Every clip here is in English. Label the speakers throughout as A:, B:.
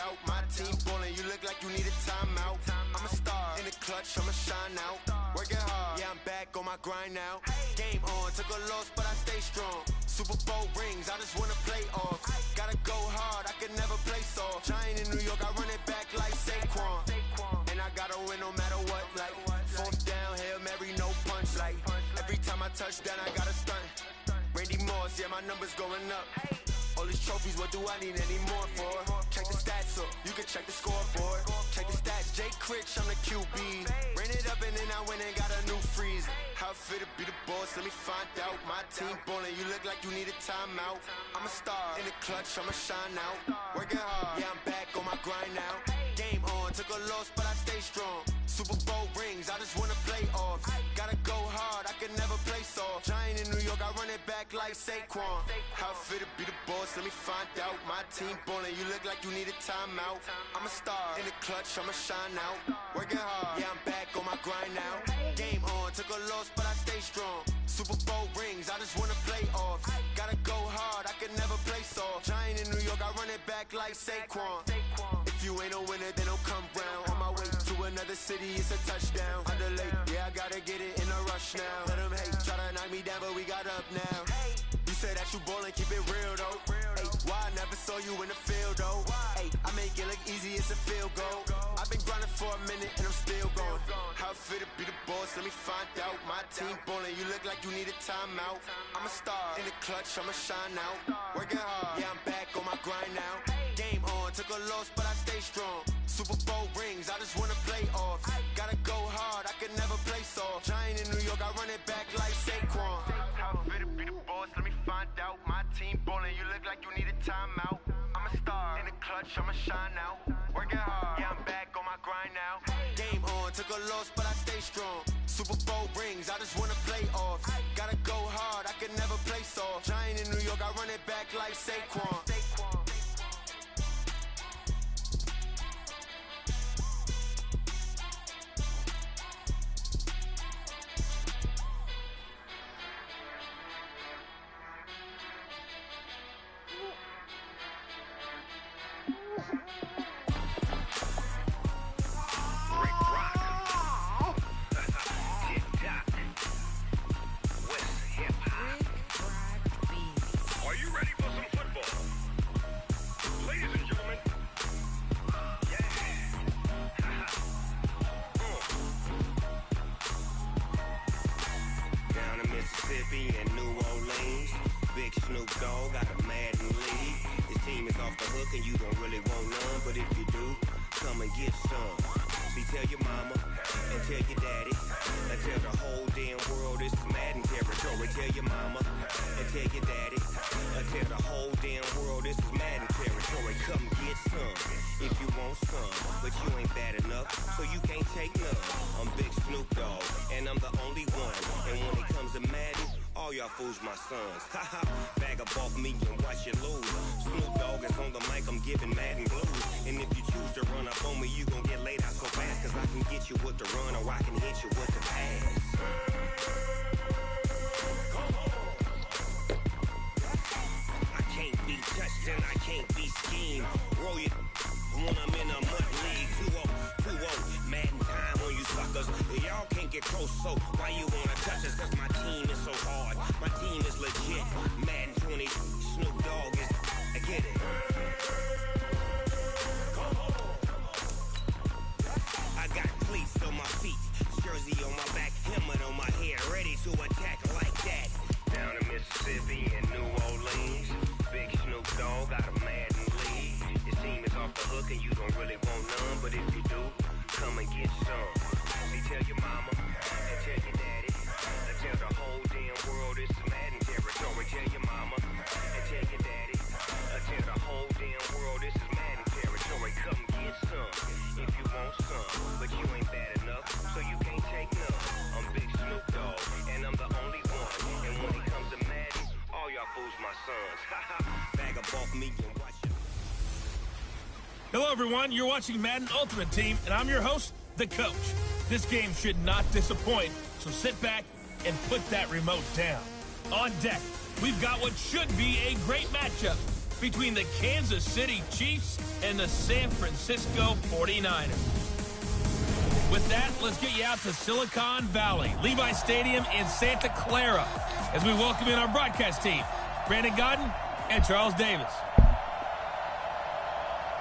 A: out. My team ballin', you look like you need a timeout. I'm a star in the clutch, I'ma shine out. Working hard, yeah, I'm back on my grind now. Game on, took a loss, but I stay strong. Super Bowl rings, I just wanna play off. Gotta go hard, I can never play soft. Giant in New York, I run it back like Saquon. And I gotta win no matter what, like fourth down, Hail Mary, no punch. Like every time I touch down, I gotta stunt. Randy Moss, yeah, my numbers going up. All these trophies, what do I need any more for? Check the stats up, you can check the scoreboard. Check the stats, Jay Critch, I'm the QB. Ran it up and then I went and got a new freeze. How it fit to be the boss, let me find out. My team ballin', you look like you need a timeout. I'm a star in the clutch, I'ma shine out. Working hard, yeah, I'm back on my grind now. Game on, took a loss, but I stay strong. Super Bowl rings, I just wanna play off. Gotta go hard, I can never play soft. Giant in New York, I run it back like Saquon. How it fit to be the boss, let me find out. My team ballin', you look like you need a timeout. I'm a star in the clutch, I'ma shine out. Working hard, yeah, I'm back on my grind now. Game on, took a loss, but I stay strong. Super Bowl rings, I just wanna play off. Gotta go hard, I can never play soft. Giant in New York, I run it back like Saquon. If you ain't a winner, then don't come round. On my way to another city, it's a touchdown. Underlay, yeah, I gotta get it in a rush now. Let them hate, try to knock me down, but we got up now. You say that you ballin', keep it real though. Ay, why I never saw you in the field though? Ay, I make it look easy, it's a field goal. I've been grinding for a minute and I'm still going. How it fit to be the boss, let me find out. My team ballin', you look like you need a timeout. I'm a star in the clutch, I'ma shine out. Working hard, yeah, I'm back on my grind now. Game on, took a loss, but I stay strong. Super Bowl rings, I just wanna play off. Gotta go hard, I can never play soft. Giant in New York, I run it back like Saquon. How it fit to be the boss, let me find out. My team ballin', you look like you need a timeout. I'm a star in the clutch, I'ma shine out. Working hard, yeah, I'm back on my grind now. Game on, took a loss, but I stay strong. Super Bowl rings, I just wanna play off. Gotta go hard, I can never play soft. Giant in New York, I run it back like Saquon.
B: And New Orleans, big Snoop Dogg got a Madden lead. His team is off the hook and you don't really want none, but if you do, come and get some. See, tell your mama and tell your daddy and tell the whole damn world this is Madden territory. Tell your mama and tell your daddy and tell the whole damn world this is Madden territory. Come get some if you want some, but you ain't bad enough, so you can't take none. I'm Big Snoop Dogg and I'm the only one, and when it comes to Madden, all y'all fools my sons. Haha, bag up off me and watch you lose. Snoop Dogg is on the mic, I'm giving Madden blues. And if you choose to run up on me, you gon' get laid out so fast, cause I can get you with the run or I can hit you with the pass. I can't be touched and I can't be schemed. Roll it when I'm in a mud league. 2-0, 2-0, Madden time on you suckers. Y'all can't get close, so why you wanna touch us? Cause my team is so hard, my team is legit. Madden 20, Snoop Dogg is, I get it. I got cleats on my feet, jersey on my back, helmet on my head, ready to attack like that. Down in Mississippi and New Orleans, big Snoop Dogg got a Madden lead. Your team is off the hook and you don't really want none, but if you do, come and get some. See, tell your mama and tell your daddy and tell the whole damn world it's Madden territory. Tell your mama and tell your daddy and tell the whole damn world this is Madden territory. Come get some if you want some, but you ain't bad enough, so you can't take none. I'm Big Snoop Dogg and I'm the only one, and when it comes to Madden, all y'all fools my sons. Bag up off me and watch it.
C: Hello, everyone. You're watching Madden Ultimate Team, and I'm your host, The Coach. This game should not disappoint, so sit back and put that remote down. On deck, we've got what should be a great matchup between the Kansas City Chiefs and the San Francisco 49ers. With that, let's get you out to Silicon Valley, Levi Stadium in Santa Clara, as we welcome in our broadcast team, Brandon Gaudin and Charles Davis.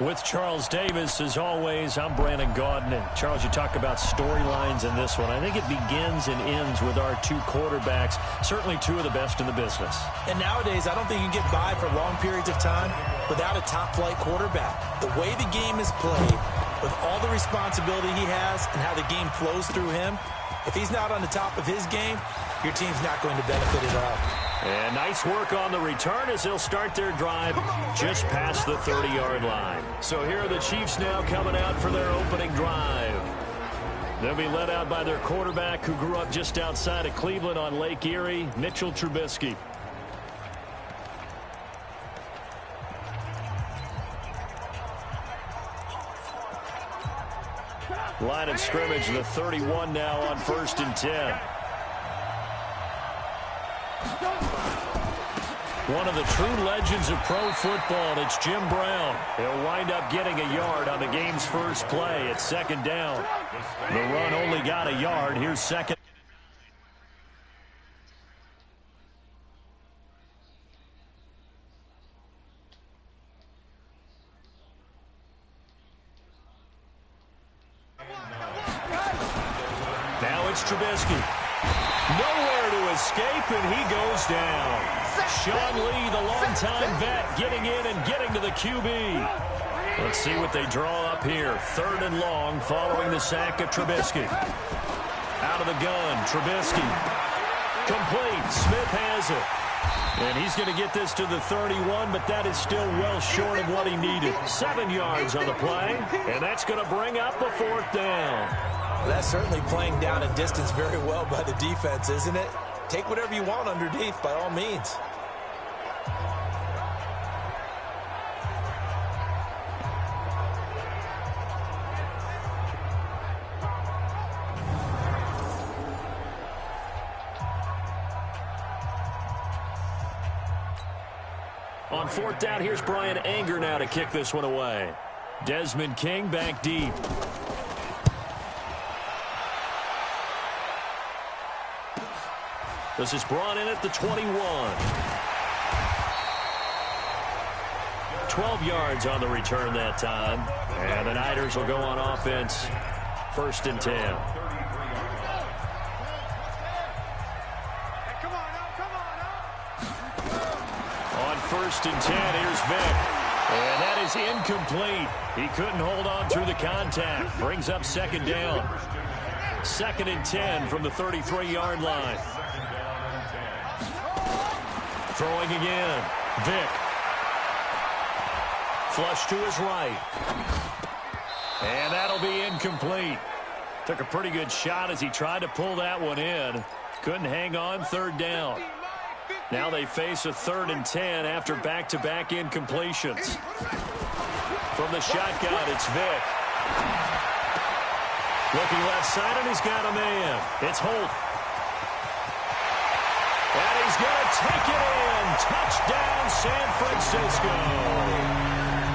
D: With Charles Davis, as always, I'm Brandon Gaudin. And Charles, you talk about storylines in this one. I think it begins and ends with our two quarterbacks, certainly two of the best in the business.
E: And nowadays, I don't think you can get by for long periods of time without a top-flight quarterback. The way the game is played, with all the responsibility he has and how the game flows through him, if he's not on the top of his game, your team's not going to benefit at all.
D: And nice work on the return as they'll start their drive just past the 30-yard line. So here are the Chiefs now coming out for their opening drive. They'll be led out by their quarterback who grew up just outside of Cleveland on Lake Erie, Mitchell Trubisky. Line of scrimmage, the 31 now on 1st and 10. One of the true legends of pro football, it's Jim Brown. He'll wind up getting a yard on the game's first play. It's 2nd down. The run only got a yard. Here's 2nd. Now it's Trubisky. Nowhere to escape, and he goes down. Sean Lee, the longtime vet, getting in and getting to the QB. Let's see what they draw up here. 3rd and long following the sack of Trubisky. Out of the gun, Trubisky. Complete. Smith has it. And he's going to get this to the 31, but that is still well short of what he needed. 7 yards on the play, and that's going to bring up a 4th down.
E: Well, that's certainly playing down a distance very well by the defense, isn't it? Take whatever you want underneath, by all means.
D: On 4th down, here's Brian Anger now to kick this one away. Desmond King back deep. This is brought in at the 21. 12 yards on the return that time. And the Niners will go on offense. 1st and 10. On 1st and 10, here's Vick. And that is incomplete. He couldn't hold on through the contact. Brings up 2nd down. 2nd and 10 from the 33-yard line. Throwing again. Vick. Flush to his right. And that'll be incomplete. Took a pretty good shot as he tried to pull that one in. Couldn't hang on. 3rd down. Now they face a 3rd and 10 after back-to-back incompletions. From the shotgun, it's Vick. Looking left side, and he's got a man. It's Holt. And he's going to take it in. Touchdown, San Francisco.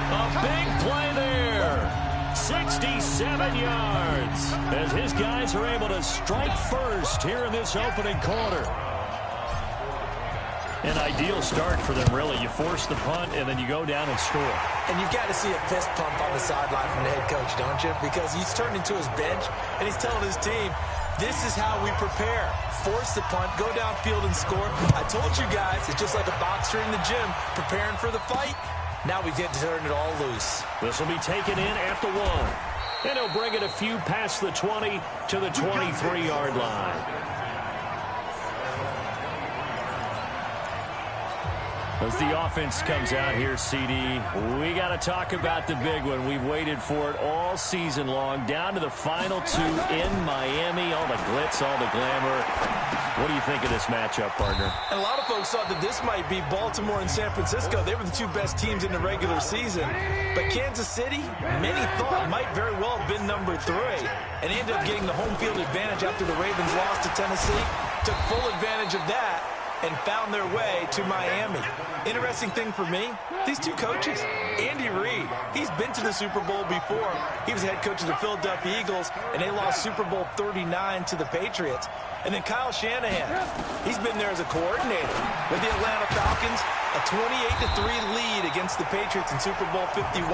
D: A big play there. 67 yards. As his guys are able to strike first here in this opening quarter. An ideal start for them, really. You force the punt, and then you go down and score.
E: And you've got to see a fist pump on the sideline from the head coach, don't you? Because he's turned into his bench, and he's telling his team, this is how we prepare. Force the punt, go downfield and score. I told you guys, it's just like a boxer in the gym preparing for the fight. Now we get to turn it all loose.
D: This will be taken in at the 1. And he'll bring it a few past the 20 to the 23-yard line. As the offense comes out here, CD, we got to talk about the big one. We've waited for it all season long, down to the final 2 in Miami. All the glitz, all the glamour. What do you think of this matchup, partner?
E: And a lot of folks thought that this might be Baltimore and San Francisco. They were the 2 best teams in the regular season. But Kansas City, many thought might very well have been number 3. And ended up getting the home field advantage after the Ravens lost to Tennessee. Took full advantage of that. and found their way to Miami. Interesting thing for me, these two coaches, Andy Reid, he's been to the Super Bowl before. He was head coach of the Philadelphia Eagles, and they lost Super Bowl 39 to the Patriots. And then Kyle Shanahan, he's been there as a coordinator with the Atlanta Falcons, a 28-3 lead against the Patriots in Super Bowl 51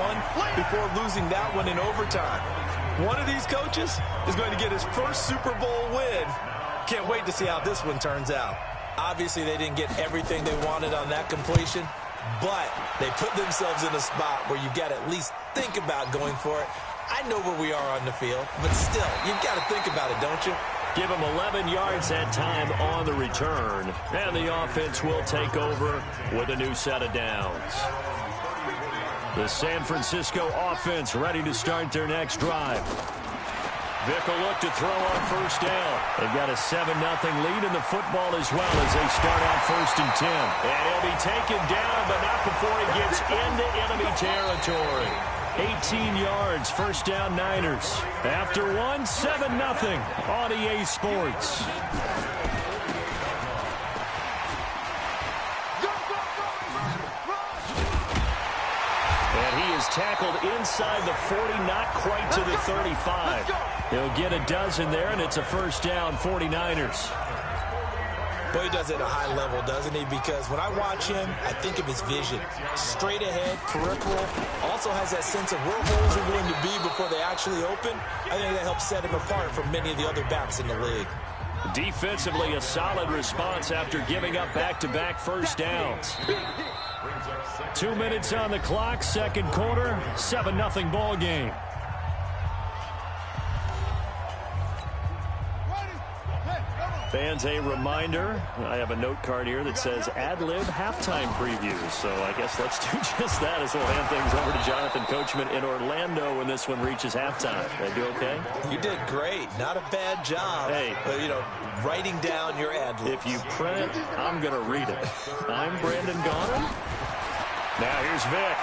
E: before losing that one in overtime. One of these coaches is going to get his first Super Bowl win. Can't wait to see how this one turns out. Obviously, they didn't get everything they wanted on that completion, but they put themselves in a spot where you got to at least think about going for it. I know where we are on the field, but still, you've got to think about it, don't you?
D: Give them 11 yards that time on the return, and the offense will take over with a new set of downs. The San Francisco offense ready to start their next drive. Vic will look to throw on first down. They've got a 7-0 lead in the football as well as they start out 1st and 10. And he'll be taken down, but not before he gets into enemy territory. 18 yards, first down Niners. After one, 7-0 on EA Sports. And he is tackled inside the 40, not quite to the 35. He'll get a dozen there, and it's a first down, 49ers.
E: Boy, he does it at a high level, doesn't he? Because when I watch him, I think of his vision. Straight ahead, peripheral. Also has that sense of where holes are going to be before they actually open. I think that helps set him apart from many of the other backs in the league.
D: Defensively, a solid response after giving up back-to-back first downs. 2 minutes on the clock, second quarter, 7-0 ball game. Fans, a reminder, I have a note card here that says ad-lib halftime previews. So I guess let's do just that as we'll hand things over to Jonathan Coachman in Orlando when this one reaches halftime. Did I do okay?
E: You did great. Not a bad job.
D: Hey.
E: But, you know, writing down your ad-libs.
D: If you print, I'm going to read it. I'm Brandon Gaughan. Now here's Vic.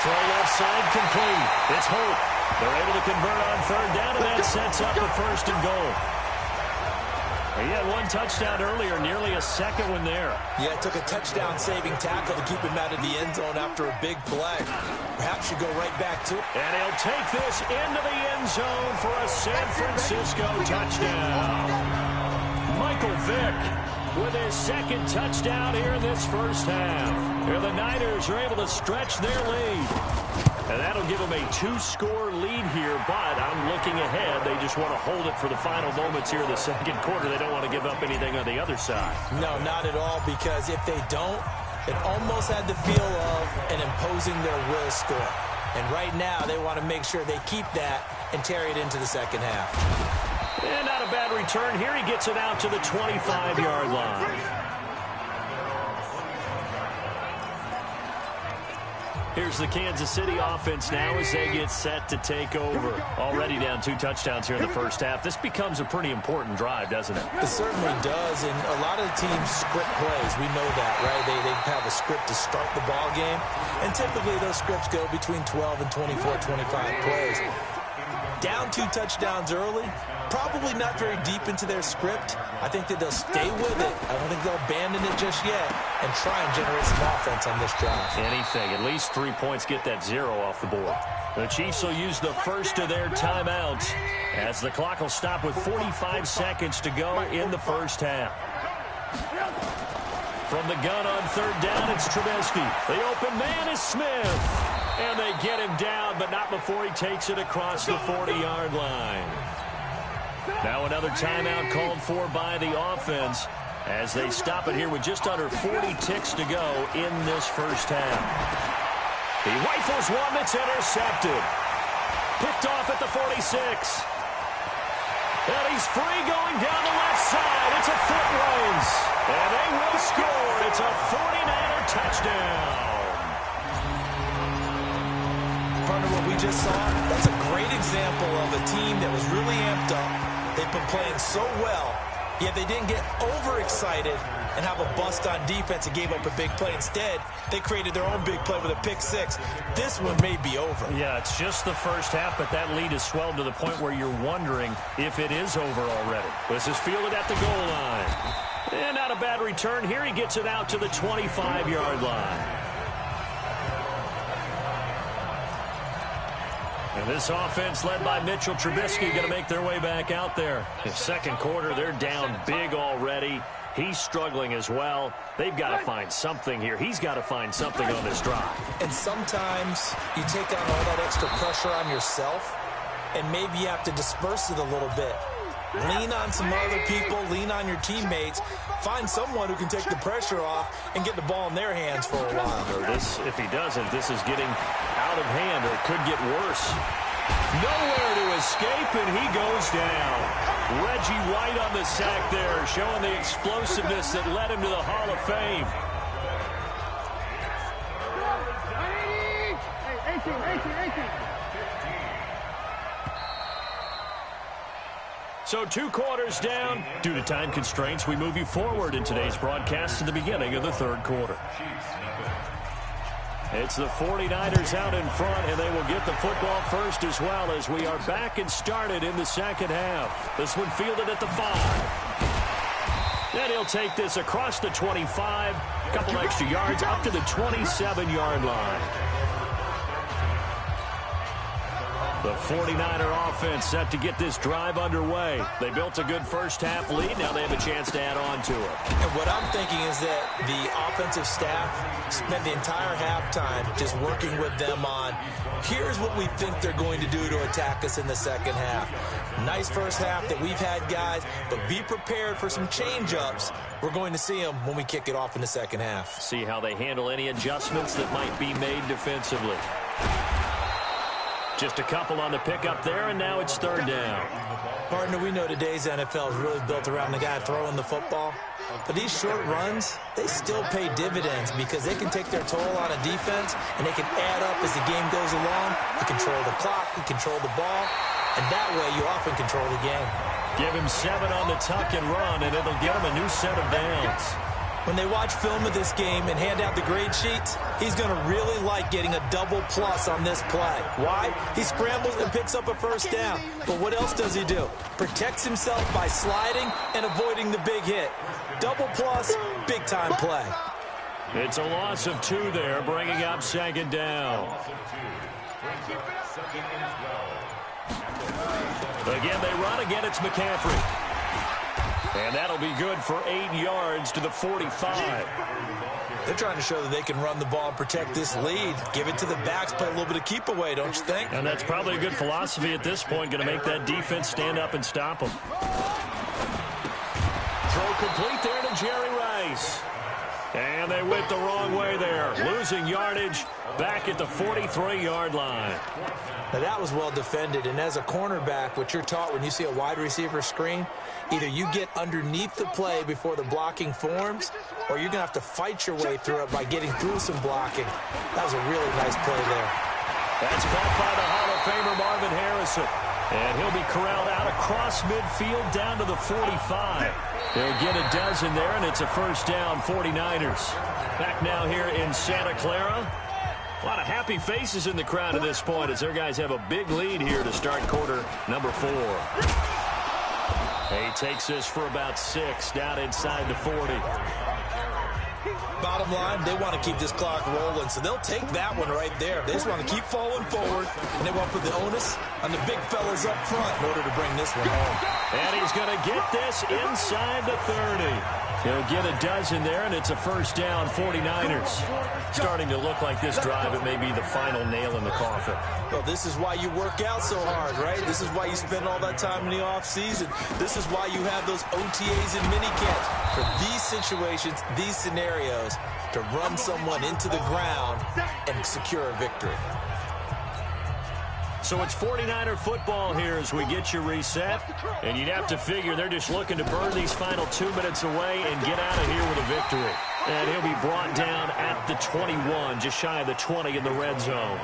D: Throw left side complete. It's Hope. They're able to convert on third down, and that sets up a 1st and goal. He had one touchdown earlier, nearly a second one there.
E: Yeah, it took a touchdown-saving tackle to keep him out of the end zone after a big play. Perhaps you go right back to it.
D: And he'll take this into the end zone for a San Francisco touchdown. Michael Vick with his second touchdown here in this first half. Here the Niners are able to stretch their lead. And that'll give them a 2-score lead here, but I'm looking ahead. They just want to hold it for the final moments here in the second quarter. They don't want to give up anything on the other side.
E: No, not at all, because if they don't, it almost had the feel of an imposing their will score. And right now, they want to make sure they keep that and carry it into the second half.
D: And not a bad return here. He gets it out to the 25-yard line. Here's the Kansas City offense now as they get set to take over. Already down 2 touchdowns here in the first half. This becomes a pretty important drive, doesn't it?
E: It certainly does, and a lot of the teams script plays. We know that, right? They have a script to start the ball game, and typically those scripts go between 12 and 24, 25 plays. Down 2 touchdowns early, probably not very deep into their script. I think that they'll stay with it. I don't think they'll abandon it just yet and try and generate some offense on this drive.
D: Anything. At least 3 points, get that 0 off the board. The Chiefs will use the first of their timeouts as the clock will stop with 45 seconds to go in the first half. From the gun on third down, it's Trubisky. The open man is Smith. And they get him down, but not before he takes it across the 40-yard line. Now another timeout called for by the offense as they stop it here with just under 40 ticks to go in this first half. He rifles one that's intercepted. Picked off at the 46. And he's free going down the left side. It's a foot race. And they will score. It's a 49er touchdown.
E: Partner, what we just saw, that's a great example of a team that was really amped up. They've been playing so well, yet they didn't get overexcited and have a bust on defense and gave up a big play. Instead, they created their own big play with a pick six. This one may be over.
D: Yeah, it's just the first half, but that lead has swelled to the point where you're wondering if it is over already. This is fielded at the goal line. And not a bad return here. He gets it out to the 25-yard line. And this offense led by Mitchell Trubisky going to make their way back out there. In second quarter, they're down big already. He's struggling as well. They've got to find something here. He's got to find something on this drive.
E: And sometimes you take on all that extra pressure on yourself, and maybe you have to disperse it a little bit. Lean on some other people. Lean on your teammates. Find someone who can take the pressure off and get the ball in their hands for a while.
D: Or this, if he doesn't, this is getting out of hand, or it could get worse. Nowhere to escape, and he goes down. Reggie White on the sack there, showing the explosiveness that led him to the Hall of Fame. So 2 quarters down. Due to time constraints, we move you forward in today's broadcast to the beginning of the third quarter. It's the 49ers out in front, and they will get the football first as well, as we are back and started in the second half. This one fielded at the 5. Then he'll take this across the 25, a couple extra yards up to the 27-yard line. The 49er offense set to get this drive underway. They built a good first-half lead. Now they have a chance to add on to it.
E: And what I'm thinking is that the offensive staff spent the entire halftime just working with them on, here's what we think they're going to do to attack us in the second half. Nice first half that we've had, guys, but be prepared for some change-ups. We're going to see them when we kick it off in the second half.
D: See how they handle any adjustments that might be made defensively. Just a couple on the pickup there, and now it's third down.
E: Partner, we know today's NFL is really built around the guy throwing the football. But these short runs, they still pay dividends because they can take their toll on a defense, and they can add up as the game goes along. You control the clock, you control the ball, and that way you often control the game.
D: Give him 7 on the tuck and run, and it'll get him a new set of downs.
E: When they watch film of this game and hand out the grade sheets, he's going to really like getting a double plus on this play. Why? He scrambles and picks up a first down. But what else does he do? Protects himself by sliding and avoiding the big hit. Double plus, big-time play.
D: It's a loss of 2 there, bringing up second down. Again, they run. Again, it's McCaffrey. And that'll be good for 8 yards to the 45.
E: They're trying to show that they can run the ball and protect this lead. Give it to the backs, play a little bit of keep away, don't you think?
D: And that's probably a good philosophy at this point, going to make that defense stand up and stop them. Throw complete there to Jerry Rice. And they went the wrong way there, losing yardage back at the 43-yard line.
E: Now that was well defended, and as a cornerback, what you're taught when you see a wide receiver screen, either you get underneath the play before the blocking forms, or you're going to have to fight your way through it by getting through some blocking. That was a really nice play there.
D: That's caught by the Hall of Famer Marvin Harrison. And he'll be corralled out across midfield down to the 45. They'll get a dozen there, and it's a first down, 49ers. Back now here in Santa Clara. A lot of happy faces in the crowd at this point as their guys have a big lead here to start quarter number 4. He takes this for about 6 down inside the 40.
E: Bottom line, they want to keep this clock rolling, so they'll take that one right there. They just want to keep falling forward, and they want to put the onus on the big fellas up front in order to bring this one home.
D: And he's going to get this inside the 30. He'll get a dozen there, and it's a first down, 49ers. Starting to look like this drive, it may be the final nail in the coffin.
E: Well, this is why you work out so hard, right? This is why you spend all that time in the offseason. This is why you have those OTAs and minicamps. For these situations, these scenarios, to run someone into the ground and secure a victory.
D: So it's 49er football here as we get you reset. And you'd have to figure they're just looking to burn these final 2 minutes away and get out of here with a victory. And he'll be brought down at the 21, just shy of the 20 in the red zone.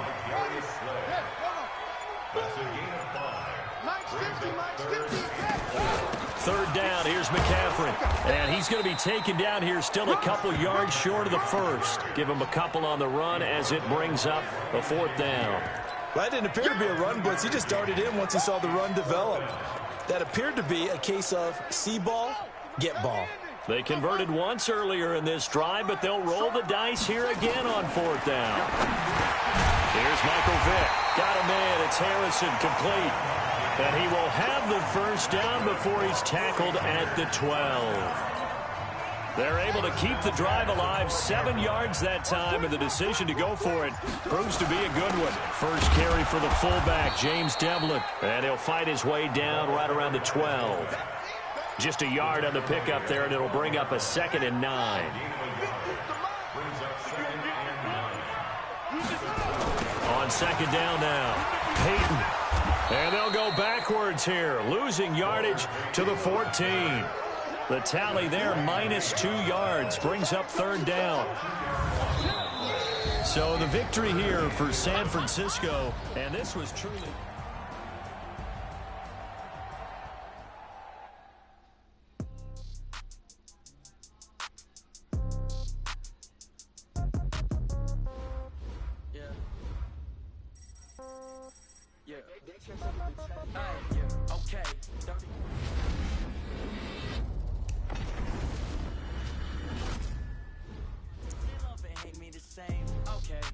D: Third down, here's McCaffrey. And he's going to be taken down here still a couple yards short of the first. Give him a couple on the run as it brings up a fourth down.
E: Well, that didn't appear to be a run blitz. He just darted in once he saw the run develop. That appeared to be a case of see ball, get ball.
D: They converted once earlier in this drive, but they'll roll the dice here again on fourth down. Here's Michael Vick. Got a man. It's Harrison, complete. And he will have the first down before he's tackled at the 12. They're able to keep the drive alive, 7 yards that time, and the decision to go for it proves to be a good one. First carry for the fullback, James Devlin, and he'll fight his way down right around the 12. Just a yard on the pickup there, and it'll bring up a 2nd and 9. On second down now, Peyton. And they'll go backwards here, losing yardage to the 14. The tally there, -2 yards, brings up third down. So the victory here for San Francisco, and this was truly...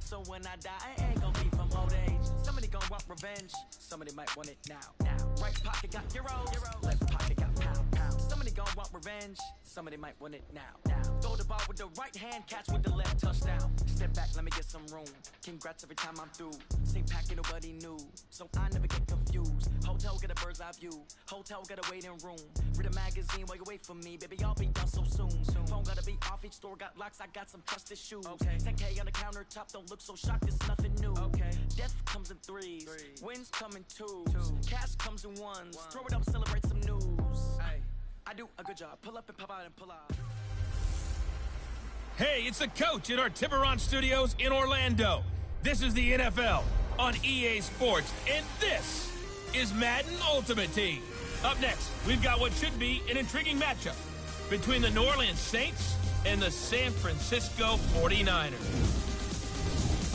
F: So when I die, I ain't gonna be from old age. Somebody gonna want revenge. Somebody might want it now. Right pocket got euros. Left pocket got pound. Somebody gonna want revenge. Somebody might want it now. Throw the ball with the right hand, catch with the left, touchdown. Step back, let me get some room. Congrats every time I'm through. Same packet, nobody knew, so I never get confused. Hotel get a bird's eye view. Hotel get a waiting room. Read a magazine while you wait for me, baby. I'll be done so soon. Phone gotta be off. Each store got locks. I got some trusted shoes. 10K on the countertop. Don't look so shocked. It's nothing new. Death comes in threes. Wins come in twos. Cash comes in ones. Throw it up, celebrate some news. I do a good job. Pull up and pop out and pull out.
C: Hey, it's the coach in our Tiburon Studios in Orlando. This is the NFL on EA Sports, and this is Madden Ultimate Team. Up next, we've got what should be an intriguing matchup between the New Orleans Saints and the San Francisco 49ers.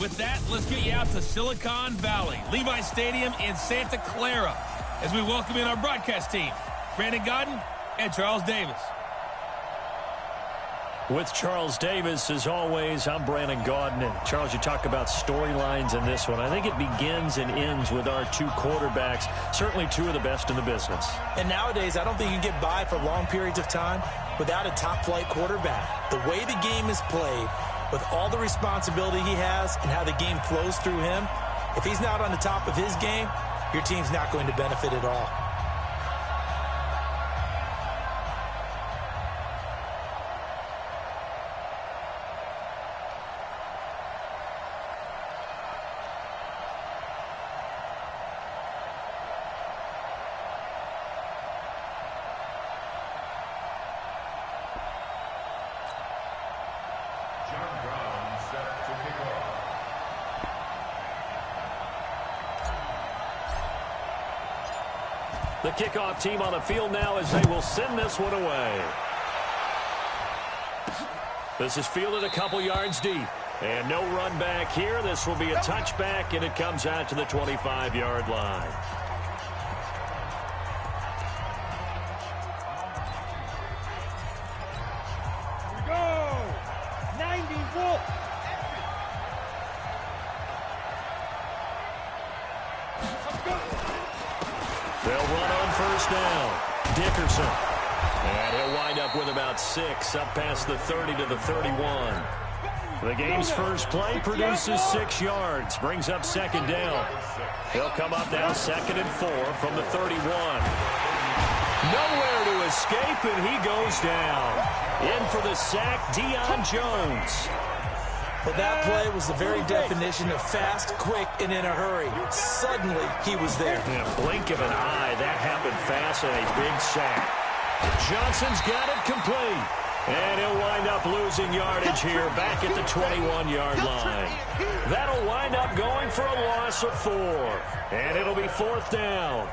C: With that, let's get you out to Silicon Valley, Levi Stadium in Santa Clara, as we welcome in our broadcast team, Brandon Godden and Charles Davis.
D: With Charles Davis, as always, I'm Brandon Gaudin. And Charles, you talk about storylines in this one. I think it begins and ends with our two quarterbacks, certainly two of the best in the business.
E: And nowadays, I don't think you can get by for long periods of time without a top-flight quarterback. The way the game is played, with all the responsibility he has and how the game flows through him, if he's not on the top of his game, your team's not going to benefit at all.
D: The kickoff team on the field now as they will send this one away. This is fielded a couple yards deep. And no run back here. This will be a touchback, and it comes out to the 25-yard line. Dickerson. And he'll wind up with about 6, up past the 30 to the 31. The game's first play produces 6 yards, brings up second down. He'll come up now 2nd and 4 from the 31. Nowhere to escape, and he goes down. In for the sack, Deion Jones.
E: Well, that play was the very definition of fast, quick, and in a hurry. Suddenly, he was there.
D: In a blink of an eye, that happened fast and a big sack. Johnson's got it complete. And he'll wind up losing yardage here back at the 21-yard line. That'll wind up going for a loss of 4. And it'll be 4th down.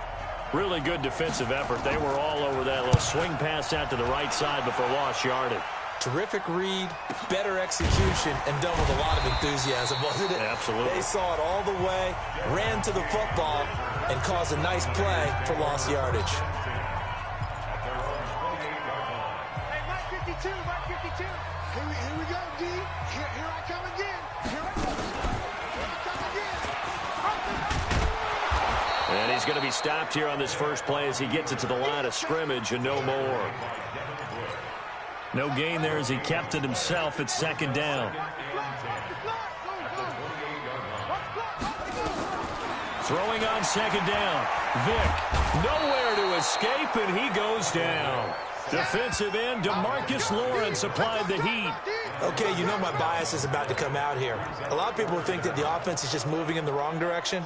D: Really good defensive effort. They were all over that little swing pass out to the right side before lost yardage.
E: Terrific read, better execution, and done with a lot of enthusiasm, wasn't it?
D: Absolutely.
E: They saw it all the way, ran to the football, and caused a nice play for lost yardage.
G: Hey, Mark 52, Mark 52. Here we go, D. Here I come again. Here I come again.
D: And he's going to be stopped here on this first play as he gets it to the line of scrimmage and no more. No gain there as he kept it himself at second down. Throwing on second down. Vick, nowhere to escape, and he goes down. Defensive end DeMarcus Lawrence applied the heat.
E: Okay, you know my bias is about to come out here. A lot of people think that the offense is just moving in the wrong direction.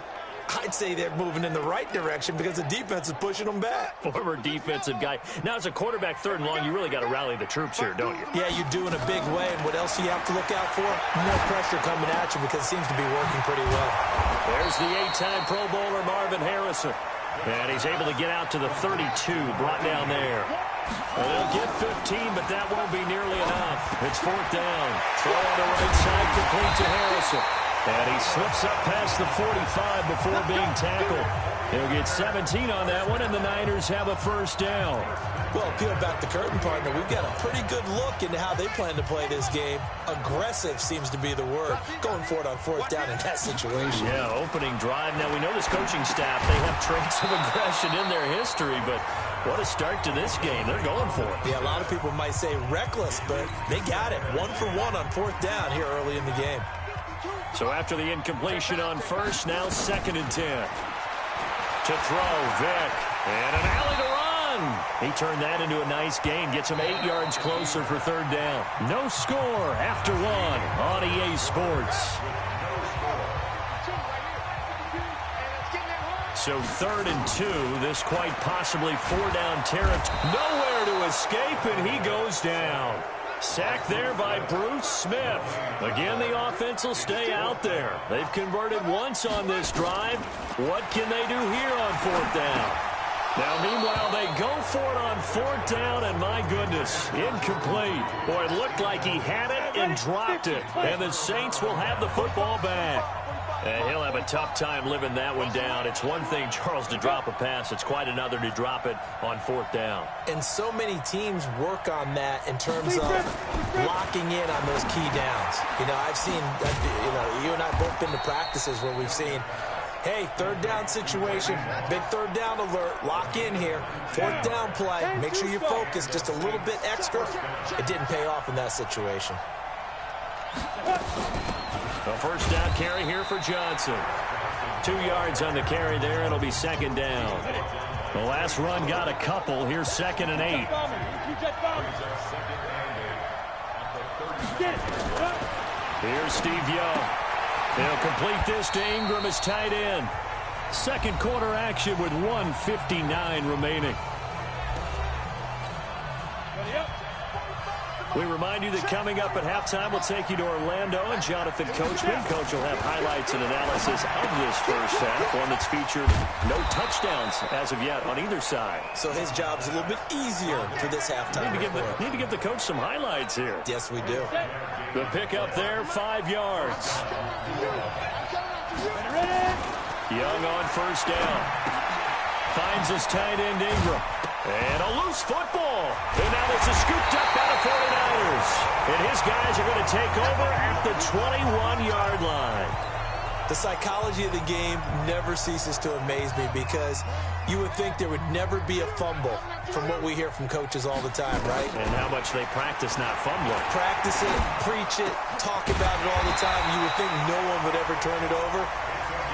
E: I'd say they're moving in the right direction because the defense is pushing them back.
D: Former defensive guy. Now, as a quarterback, third and long, you really got to rally the troops here, don't you?
E: Yeah, you do in a big way. And what else do you have to look out for? More pressure coming at you because it seems to be working pretty well.
D: There's the 8-time Pro Bowler Marvin Harrison. And he's able to get out to the 32, brought down there. Well, they'll get 15, but that won't be nearly enough. It's fourth down. Throw on the right side, complete to Harrison. And he slips up past the 45 before being tackled. He'll get 17 on that one, and the Niners have a first down.
E: Well, peel back the curtain, partner. We've got a pretty good look into how they plan to play this game. Aggressive seems to be the word. Going for it on fourth down in that situation.
D: Yeah, opening drive. Now, we know this coaching staff, they have traits of aggression in their history, but what a start to this game. They're going for it.
E: Yeah, a lot of people might say reckless, but they got it. 1 for 1 on fourth down here early in the game.
D: So after the incompletion on first, now second and 10. To throw, Vick. And an alley to run. He turned that into a nice gain. Gets him 8 yards closer for third down. No score after 1 on EA Sports. So third and 2. This quite possibly 4-down territory. Nowhere to escape, and he goes down. Sacked there by Bruce Smith. Again, the offense will stay out there. They've converted once on this drive. What can they do here on fourth down? Now, meanwhile, they go for it on fourth down, and my goodness, incomplete. Boy, it looked like he had it and dropped it. And the Saints will have the football back. He'll have a tough time living that one down. It's one thing, Charles, to drop a pass. It's quite another to drop it on fourth down.
E: And so many teams work on that in terms of locking in on those key downs. You know, I've seen, you and I both been to practices where we've seen, hey, third down situation, big third down alert, lock in here, fourth down play, make sure you focus just a little bit extra. It didn't pay off in that situation.
D: A first down carry here for Johnson. 2 yards on the carry there. It'll be second down. The last run got a couple. Here's second and 8. Here's Steve Young. He'll complete this to Ingram as tight end. Second quarter action with 1:59 remaining. We remind you that coming up at halftime, we'll take you to Orlando and Jonathan Coachman. Coach will have highlights and analysis of this first half, one that's featured no touchdowns as of yet on either side.
E: So his job's a little bit easier for this halftime.
D: Need to give the coach some highlights here.
E: Yes, we do.
D: The pickup there, 5 yards. Young on first down. Finds his tight end Ingram. And a loose football. And now it's a scooped up by the 49ers. And his guys are going to take over at the 21-yard line.
E: The psychology of the game never ceases to amaze me because you would think there would never be a fumble from what we hear from coaches all the time, right?
D: And how much they practice not fumbling.
E: Practice it, preach it, talk about it all the time. You would think no one would ever turn it over.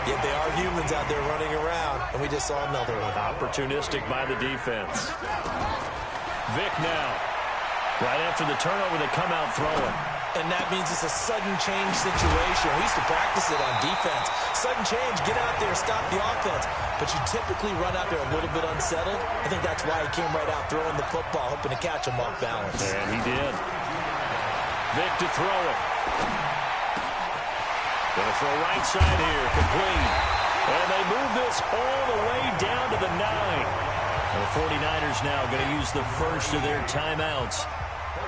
E: Yet they are humans out there running around, and we just saw another one.
D: Opportunistic by the defense. Vick now. Right after the turnover, they come out throwing.
E: And that means it's a sudden change situation. We used to practice it on defense. Sudden change, get out there, stop the offense. But you typically run out there a little bit unsettled. I think that's why he came right out throwing the football, hoping to catch him off balance.
D: And he did. Vick to throw it. Going to throw right side here, complete. And they move this all the way down to the 9. The 49ers now going to use the first of their timeouts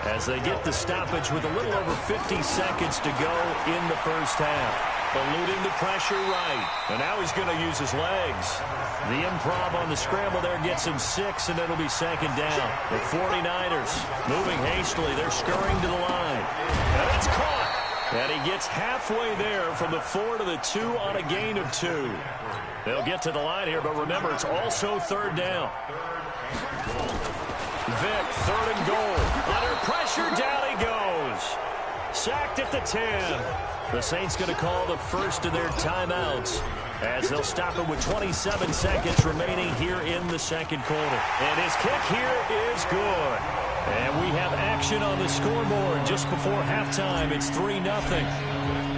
D: as they get the stoppage with a little over 50 seconds to go in the first half. Eluding the pressure right. And now he's going to use his legs. The improv on the scramble there gets him 6, and it'll be second down. The 49ers moving hastily. They're scurrying to the line. And it's caught. And he gets halfway there from the 4 to the 2 on a gain of 2. They'll get to the line here, but remember, it's also third down. Vick, third and goal. Under pressure, down he goes. Sacked at the 10. The Saints going to call the first of their timeouts as they'll stop it with 27 seconds remaining here in the second quarter. And his kick here is good. And we have action on the scoreboard just before halftime. It's 3-0.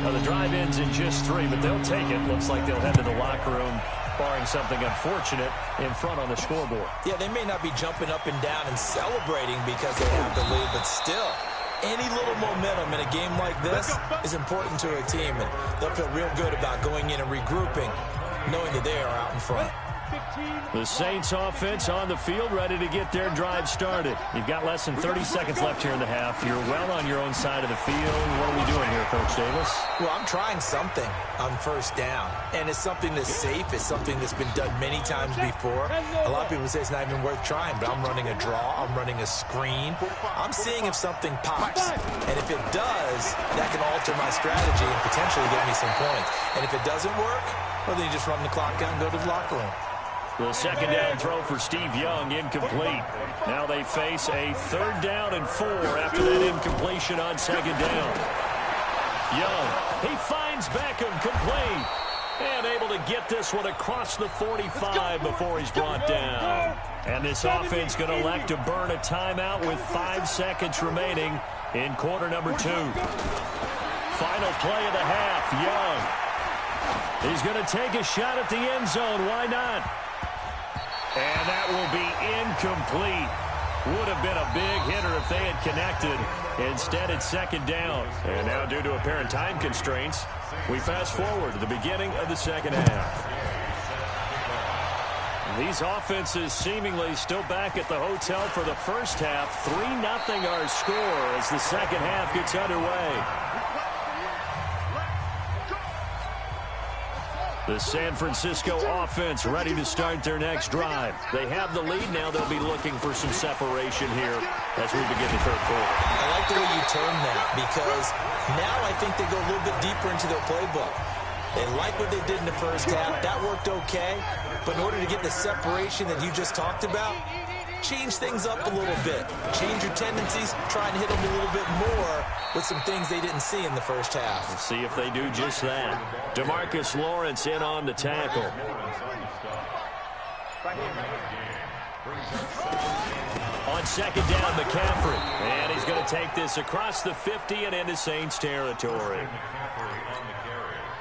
D: Now the drive ends in just 3, but they'll take it. Looks like they'll head to the locker room, barring something unfortunate, in front on the scoreboard.
E: Yeah, they may not be jumping up and down and celebrating because they have the lead, but still, any little momentum in a game like this is important to a team, and they'll feel real good about going in and regrouping, knowing that they are out in front.
D: The Saints offense on the field, ready to get their drive started. You've got less than 30 seconds left here in the half. You're well on your own side of the field. What are we doing here, Coach Davis?
E: Well, I'm trying something on first down, and it's something that's safe. It's something that's been done many times before. A lot of people say it's not even worth trying, but I'm running a draw. I'm running a screen. I'm seeing if something pops, and if it does, that can alter my strategy and potentially get me some points. And if it doesn't work, well, then you just run the clock out and go to the locker room.
D: The second down throw for Steve Young, incomplete. Now they face a third down and 4 after that incompletion on second down. Young, he finds Beckham, complete, and able to get this one across the 45 before he's brought down. And this offense going to elect to burn a timeout with 5 seconds remaining in quarter number 2. Final play of the half, Young. He's going to take a shot at the end zone. Why not? And that will be incomplete. Would have been a big hitter if they had connected. Instead, it's second down. And now, due to apparent time constraints, we fast forward to the beginning of the second half. These offenses seemingly still back at the hotel for the first half. 3-0 our score as the second half gets underway. The San Francisco offense ready to start their next drive. They have the lead now. They'll be looking for some separation here as we begin the third quarter.
E: I like the way you term that because now I think they go a little bit deeper into their playbook. They like what they did in the first half. That worked okay. But in order to get the separation that you just talked about, change things up a little bit. Change your tendencies. Try and hit them a little bit more with some things they didn't see in the first half.
D: Let's see if they do just that. DeMarcus Lawrence in on the tackle. On second down, McCaffrey. And he's going to take this across the 50 and into Saints territory.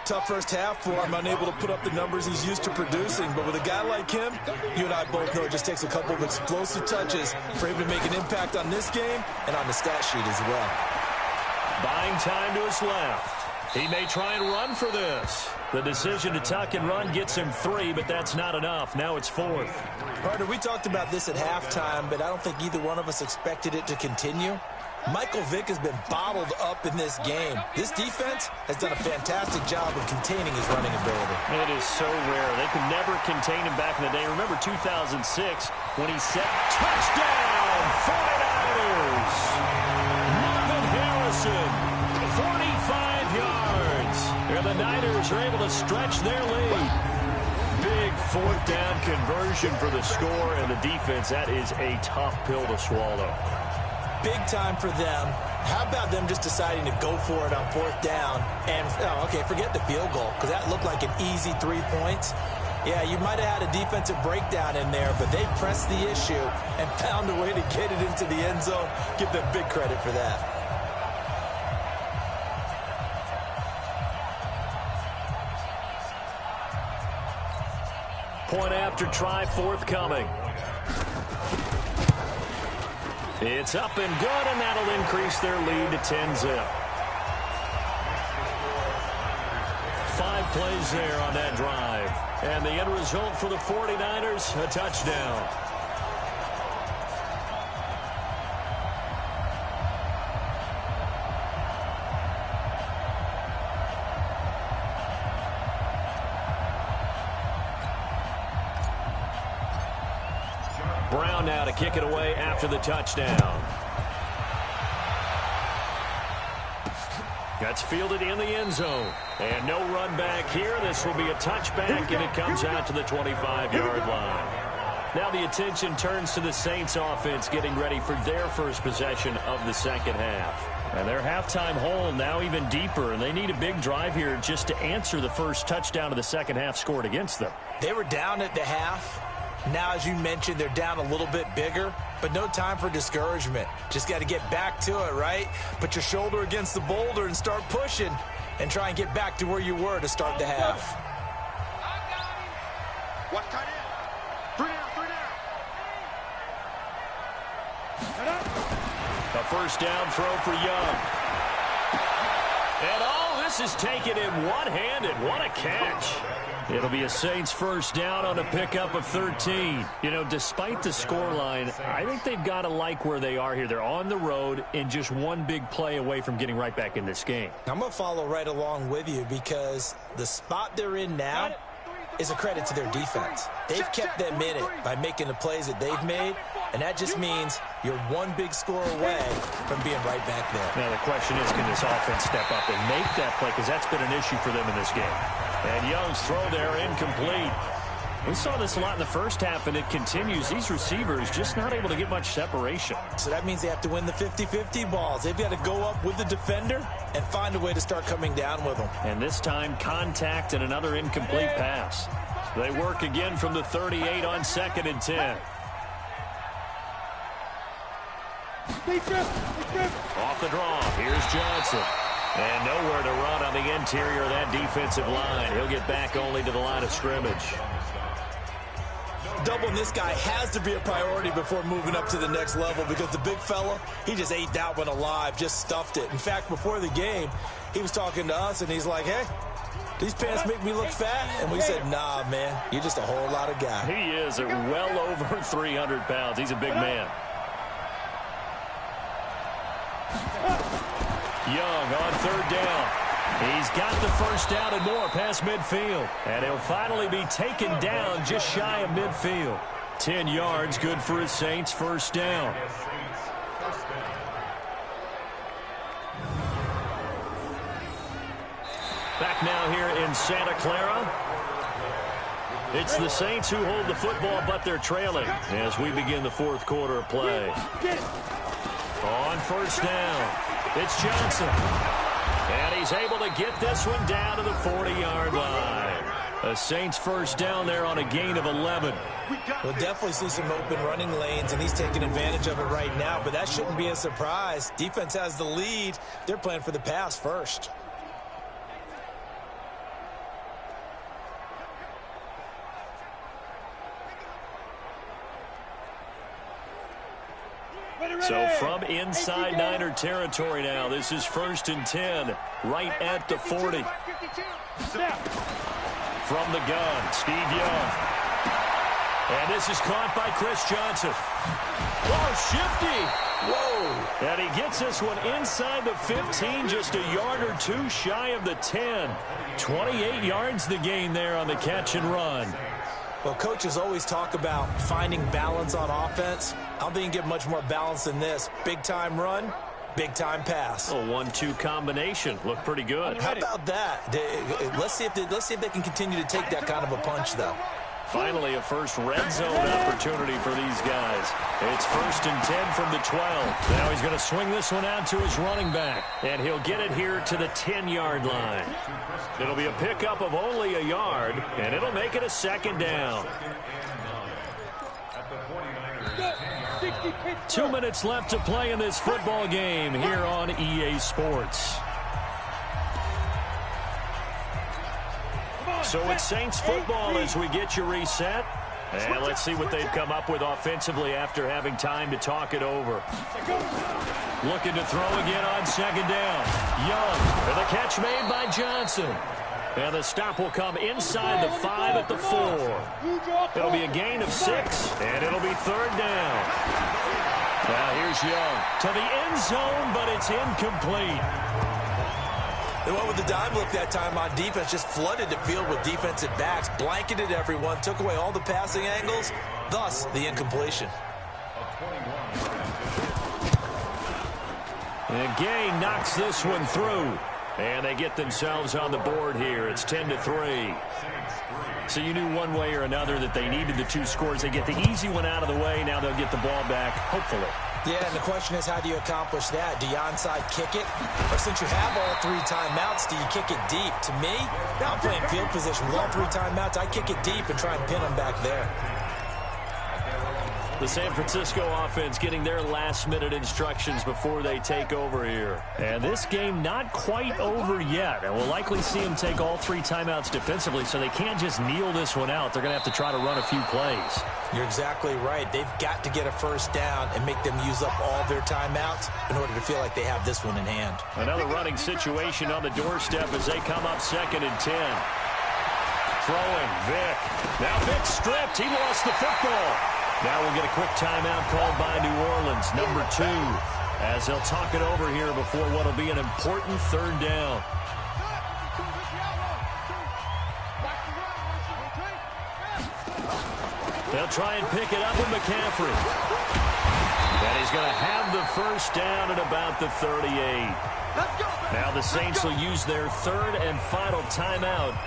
E: Tough first half for him, unable to put up the numbers he's used to producing. But with a guy like him, you and I both know it just takes a couple of explosive touches for him to make an impact on this game and on the stat sheet as well.
D: Buying time to his left. He may try and run for this. The decision to tuck and run gets him 3, but that's not enough. Now it's 4th.
E: Partner, we talked about this at halftime, but I don't think either one of us expected it to continue. Michael Vick has been bottled up in this game. This defense has done a fantastic job of containing his running ability.
D: It is so rare. They could never contain him back in the day. Remember 2006 when he said, touchdown, 49ers. Marvin Harrison, 45 yards. And the Niners are able to stretch their lead. Big fourth down conversion for the score, and the defense, that is a tough pill to swallow.
E: Big time for them. How about them just deciding to go for it on fourth down? And, okay, forget the field goal, because that looked like an easy 3 points. Yeah, you might have had a defensive breakdown in there, but they pressed the issue and found a way to get it into the end zone. Give them big credit for that.
D: Point after try forthcoming. It's up and good, and that'll increase their lead to 10-zip. 5 plays there on that drive. And the end result for the 49ers, a touchdown. Brown now to kick it away after the touchdown. That's fielded in the end zone. And no run back here. This will be a touchback, and it comes out to the 25-yard line. Now the attention turns to the Saints offense getting ready for their first possession of the second half. And their halftime hole now even deeper, and they need a big drive here just to answer the first touchdown of the second half scored against them.
E: They were down at the half. Now, as you mentioned, they're down a little bit bigger, but no time for discouragement. Just got to get back to it, right? Put your shoulder against the boulder and start pushing and try and get back to where you were to start the half.
G: Watch tight end. 3 down.
D: A first down throw for Young. And all this is taken in one-handed. What a catch. It'll be a Saints first down on a pickup of 13. You know, despite the scoreline, I think they've got to like where they are here. They're on the road and just one big play away from getting right back in this game.
E: I'm going to follow right along with you because the spot they're in now is a credit to their defense. They've kept them in it by making the plays that they've made, and that just means you're one big score away from being right back there.
D: Now the question is, can this offense step up and make that play? Because that's been an issue for them in this game. And Young's throw there incomplete. We saw this a lot in the first half, and it continues. These receivers just not able to get much separation.
E: So that means they have to win the 50-50 balls. They've got to go up with the defender and find a way to start coming down with them.
D: And this time, contact and another incomplete pass. They work again from the 38 on 2nd and 10. Off the draw, here's Johnson. And nowhere to run on the interior of that defensive line. He'll get back only to the line of scrimmage.
E: Doubling this guy has to be a priority before moving up to the next level because the big fella, he just ate that one alive, just stuffed it. In fact, before the game, he was talking to us, and he's like, hey, these pants make me look fat? And we said, nah, man, you're just a whole lot of guy.
D: He is well over 300 pounds. He's a big man. Young on 3rd down. He's got the first down and more past midfield. And he'll finally be taken down just shy of midfield. 10 yards, good for his Saints first down. Back now here in Santa Clara. It's the Saints who hold the football, but they're trailing as we begin the 4th quarter of play. On first down, it's Johnson. And he's able to get this one down to the 40-yard line. A Saints first down there on a gain of 11.
E: We'll definitely see some open running lanes, and he's taking advantage of it right now, but that shouldn't be a surprise. Defense has the lead. They're playing for the pass first.
D: So from inside Niner territory now, this is 1st and 10, right at the 40. From the gun, Steve Young. And this is caught by Chris Johnson. Oh, shifty. Whoa. And he gets this one inside the 15, just a yard or two shy of the 10. 28 yards the gain there on the catch and run.
E: Well, coaches always talk about finding balance on offense. I don't think you can get much more balance than this. Big-time run, big-time pass.
D: A 1-2 combination. Looked pretty good.
E: How about that? Let's see if they can continue to take that kind of a punch, though.
D: Finally, a first red zone opportunity for these guys. It's 1st and 10 from the 12. Now he's going to swing this one out to his running back, and he'll get it here to the 10-yard line. It'll be a pickup of only a yard, and it'll make it a 2nd down. 2 minutes left to play in this football game here on EA Sports. So it's Saints football as we get you reset. And let's see what they've come up with offensively after having time to talk it over. Looking to throw again on 2nd down. Young, and the catch made by Johnson. And the stop will come inside the 5 at the 4. It'll be a gain of 6, and it'll be 3rd down. Now here's Young to the end zone, but it's incomplete.
E: They went with the dime look that time on defense, just flooded the field with defensive backs, blanketed everyone, took away all the passing angles, thus the incompletion.
D: And Gay knocks this one through. And they get themselves on the board here. It's 10-3. So you knew one way or another that they needed the 2 scores. They get the easy one out of the way. Now they'll get the ball back, hopefully.
E: Yeah, and the question is, how do you accomplish that? Do you onside kick it? Or since you have all 3 timeouts, do you kick it deep? To me, now I'm playing field position with all 3 timeouts. I kick it deep and try and pin them back there.
D: The San Francisco offense getting their last-minute instructions before they take over here. And this game not quite over yet. And we'll likely see them take all 3 timeouts defensively, so they can't just kneel this one out. They're going to have to try to run a few plays.
E: You're exactly right. They've got to get a first down and make them use up all their timeouts in order to feel like they have this one in hand.
D: Another running situation on the doorstep as they come up 2nd and 10. Throwing, Vick. Now Vick stripped. He lost the football. Now we'll get a quick timeout called by New Orleans, number 2, as they'll talk it over here before what will be an important 3rd down. They'll try and pick it up with McCaffrey. And he's going to have the first down at about the 38. Now the Saints will use their 3rd and final timeout.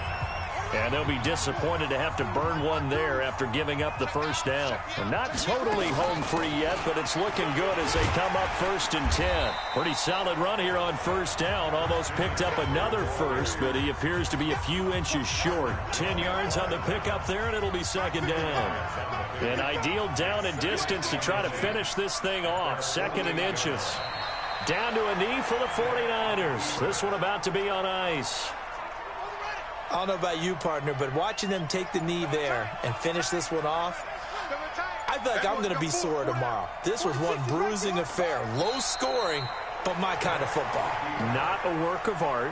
D: And they'll be disappointed to have to burn one there after giving up the first down. They're not totally home free yet, but it's looking good as they come up 1st and 10. Pretty solid run here on first down. Almost picked up another first, but he appears to be a few inches short. 10 yards on the pickup there, and it'll be 2nd down. An ideal down and distance to try to finish this thing off. 2nd and inches. Down to a knee for the 49ers. This one about to be on ice.
E: I don't know about you, partner, but watching them take the knee there and finish this one off, I feel like I'm going to be sore tomorrow. This was one bruising affair. Low scoring, but my kind of football.
D: Not a work of art,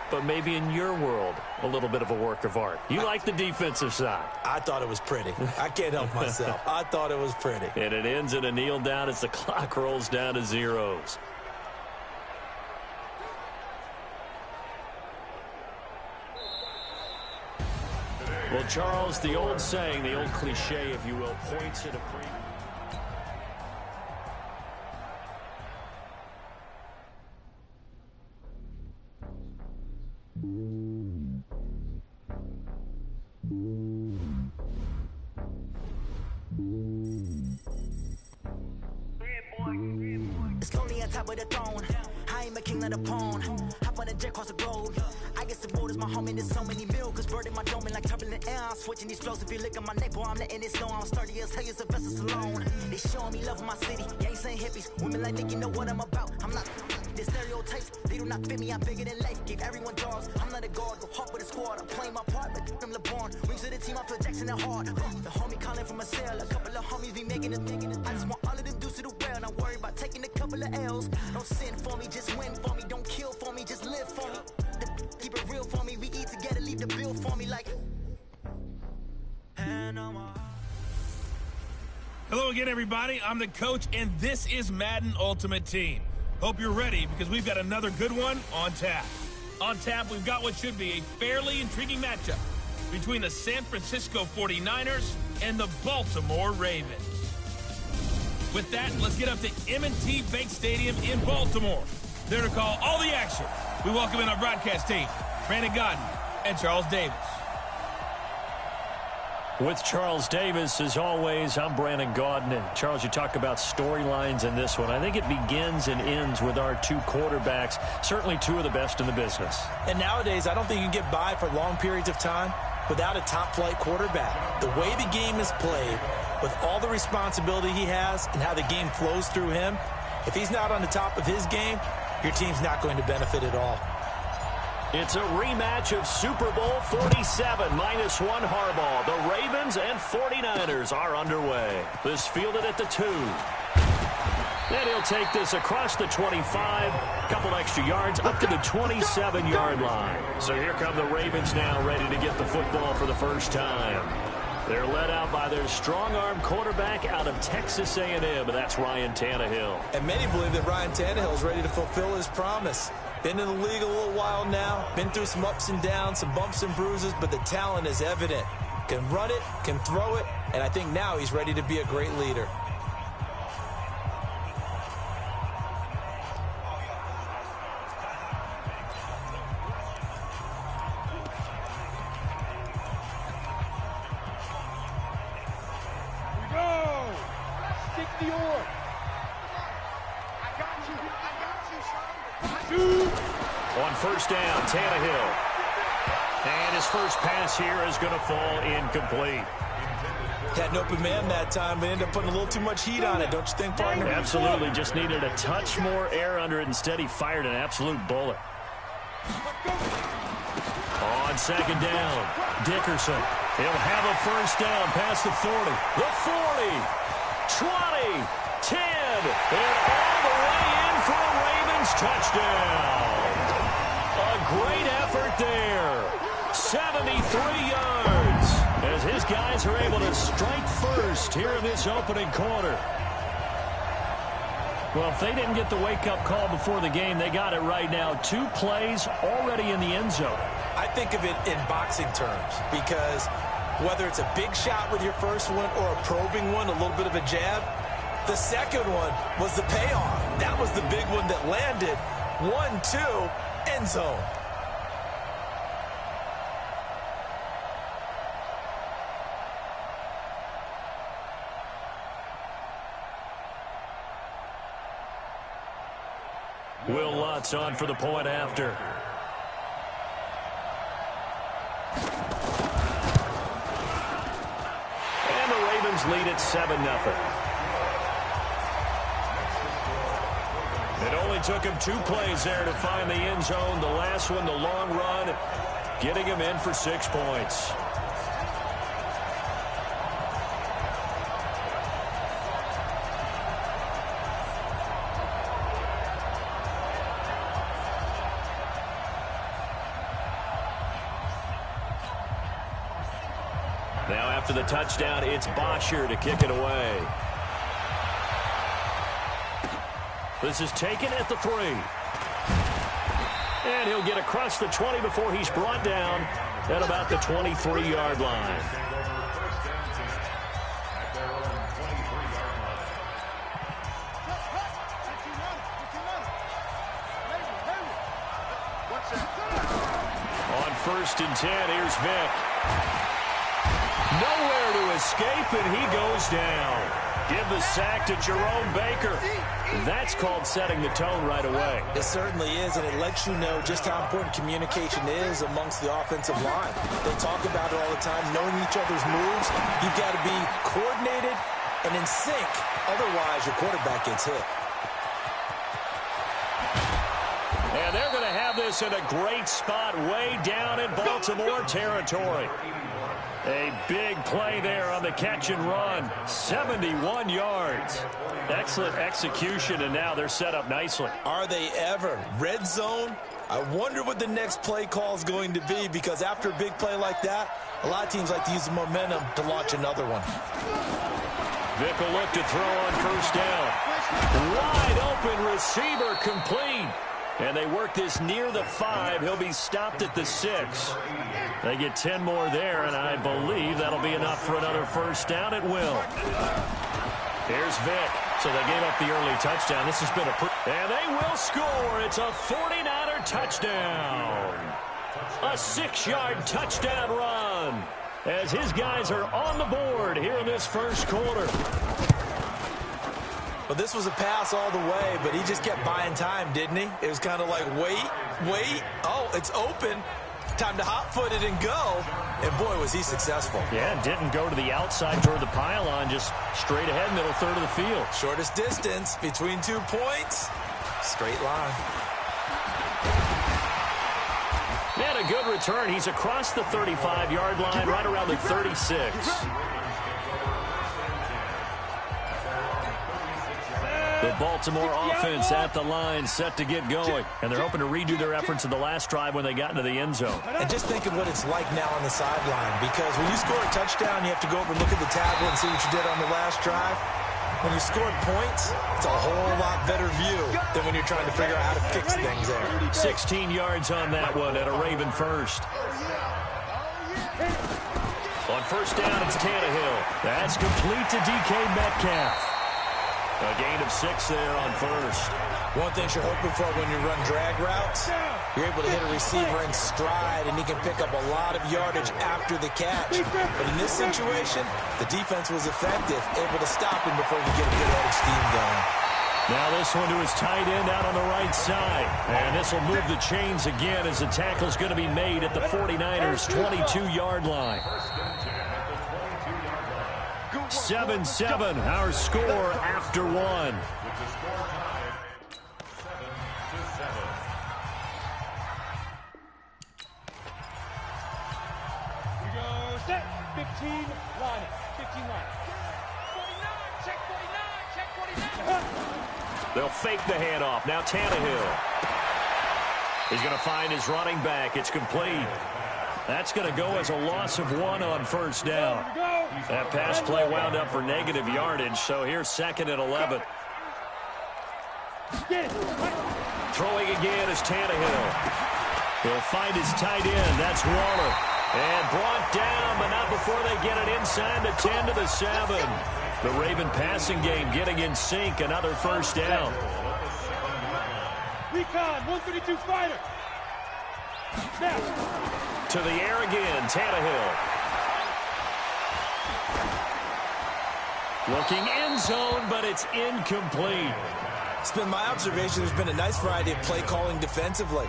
D: but maybe in your world, a little bit of a work of art. You like the defensive side.
E: I thought it was pretty. I can't help myself. I thought it was pretty.
D: And it ends in a kneel down as the clock rolls down to zeros. Well, Charles, the old saying, the old cliche, if you will, points at a pre.
F: It's lonely on top of the throne. I am a king of the pawn. Hop on a jet across the globe. I guess the world is my home and there's so many milk. Bird in my dome and like turbulent air. I'm switching these flows. If you look at my neck, boy, I'm letting it snow. I'm sturdy as hell as a vessel alone. They showing me love in my city. Gangs ain't hippies. Women like Nick, you know what I'm about. I'm not the stereotypes. They do not fit me. I'm bigger than life. Give everyone jobs. I'm not a guard. Go hard with a squad. I'm playing my part, but I'm LeBron. Rings to the team. I feel Jackson at heart. The homie calling from a cell. A couple of homies be making it. I just want all of them dudes to do well. Not worry about taking a couple of L's. Don't sin for me, just win for me. Don't kill for me, just live for me. Keep it real for me. We eat together, leave the bill for me like.
C: Hello again, everybody. I'm the coach, and this is Madden Ultimate Team. Hope you're ready because we've got another good one on tap. On tap, we've got what should be a fairly intriguing matchup between the San Francisco 49ers and the Baltimore Ravens. With that, let's get up to M&T Bank Stadium in Baltimore. There to call all the action, we welcome in our broadcast team, Brandon Godden and Charles Davis.
D: With Charles Davis, as always, I'm Brandon Godden. And Charles, you talk about storylines in this one. I think it begins and ends with our 2 quarterbacks, certainly 2 of the best in the business.
E: And nowadays, I don't think you can get by for long periods of time without a top-flight quarterback. The way the game is played, with all the responsibility he has and how the game flows through him, if he's not on the top of his game, your team's not going to benefit at all.
D: It's a rematch of Super Bowl 47, -1 Harbaugh. The Ravens and 49ers are underway. This fielded at the 2. Then he'll take this across the 25, couple extra yards, up to the 27-yard line. So here come the Ravens now, ready to get the football for the first time. They're led out by their strong-arm quarterback out of Texas A&M, and that's Ryan Tannehill.
E: And many believe that Ryan Tannehill is ready to fulfill his promise. Been in the league a little while now, been through some ups and downs, some bumps and bruises, but the talent is evident. Can run it, can throw it, and I think now he's ready to be a great leader.
D: On first down, Tannehill. And his first pass here is going to fall incomplete.
E: Had an open man that time, but ended up putting a little too much heat on it, don't you think, partner?
D: Absolutely. Just needed a touch more air under it. Instead, he fired an absolute bullet. On second down, Dickerson. He'll have a first down past the 40. The 40, 20, 10, and all the way in for a Ravens touchdown. A great effort there. 73 yards as his guys are able to strike first here in this opening quarter. Well, if they didn't get the wake-up call before the game, they got it right now. 2 plays already in the end zone.
E: I think of it in boxing terms because whether it's a big shot with your first one or a probing one, a little bit of a jab, the second one was the payoff. That was the big one that landed. 1-2, end zone.
D: Will Lutz on for the point after. And the Ravens lead at 7-0. It only took him 2 plays there to find the end zone. The last one, the long run, getting him in for 6 points. Now after the touchdown, it's Bosher to kick it away. This is taken at the 3. And he'll get across the 20 before he's brought down at about the 23-yard line. On first and 10, here's Vick. Nowhere to escape, and he goes down. Give the sack to Jerome Baker. That's called setting the tone right away.
E: It certainly is, and it lets you know just how important communication is amongst the offensive line. They talk about it all the time, knowing each other's moves. You've got to be coordinated and in sync. Otherwise, your quarterback gets hit.
D: And they're going to have this in a great spot way down in Baltimore territory. A big play there on the catch and run. 71 yards. Excellent execution, and now they're set up nicely.
E: Are they ever? Red zone? I wonder what the next play call is going to be, because after a big play like that, a lot of teams like to use the momentum to launch another one.
D: Vick will look to throw on first down. Wide open receiver complete. And they work this near the 5. He'll be stopped at the 6. They get 10 more there, and I believe that'll be enough for another first down. It will. Here's Vick. So they gave up the early touchdown. This has been and they will score. It's a 49er touchdown. A 6-yard touchdown run as his guys are on the board here in this first quarter.
E: Well, this was a pass all the way, but he just kept buying time, didn't he? It was kind of like, wait. Oh, it's open. Time to hot-foot it and go. And, boy, was he successful.
D: Yeah, didn't go to the outside toward the pylon, just straight ahead, middle third of the field.
E: Shortest distance between 2 points. Straight line.
D: And a good return. He's across the 35-yard line, right around the 36. The Baltimore offense at the line, set to get going. And they're hoping to redo their efforts in the last drive when they got into the end zone.
E: And just think of what it's like now on the sideline, because when you score a touchdown, you have to go over and look at the tablet and see what you did on the last drive. when you scored points, it's a whole lot better view than when you're trying to figure out how to fix things there.
D: 16 yards on that one and a Raven first. On first down, it's Tannehill. That's complete to DK Metcalf. A gain of 6 there on first.
E: One thing you're hoping for when you run drag routes, you're able to hit a receiver in stride, and he can pick up a lot of yardage after the catch. But in this situation, the defense was effective, able to stop him before he could get a good head of steam going.
D: Now this one to his tight end out on the right side. And this will move the chains again as the tackle's going to be made at the 49ers' 22-yard line. 7-7, our score after one.
G: We go set. 15 line. 15 line. 49, check 49, check 49.
D: They'll fake the handoff. Now Tannehill. He's going to find his running back. It's complete. That's going to go as a loss of 1 on first down. That pass play wound up for negative yardage, so here's 2nd and 11. Throwing again is Tannehill. He'll find his tight end. That's Waller. And brought down, but not before they get it inside the 10 to the 7. The Raven passing game getting in sync. Another first down.
G: Recon, 132 fighter. Snap.
D: To the air again, Tannehill. Looking end zone, but it's incomplete.
E: It's been my observation there's been a nice variety of play calling defensively.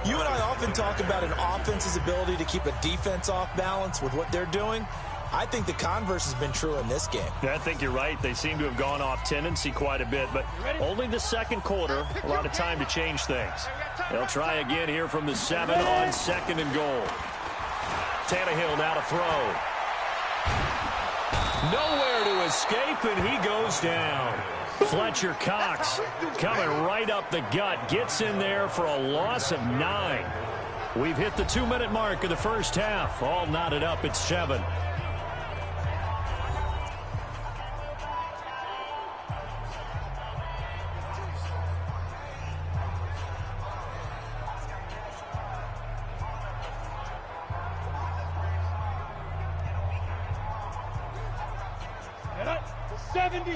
E: You and I often talk about an offense's ability to keep a defense off balance with what they're doing. I think the converse has been true in this game.
D: I think you're right. They seem to have gone off tendency quite a bit, but only the second quarter, a lot of time to change things. They'll try again here from the 7 on 2nd and goal. Tannehill now to throw. Nowhere to escape, and he goes down. Fletcher Cox coming right up the gut, gets in there for a loss of 9. We've hit the 2-minute mark of the first half. All knotted up at 7.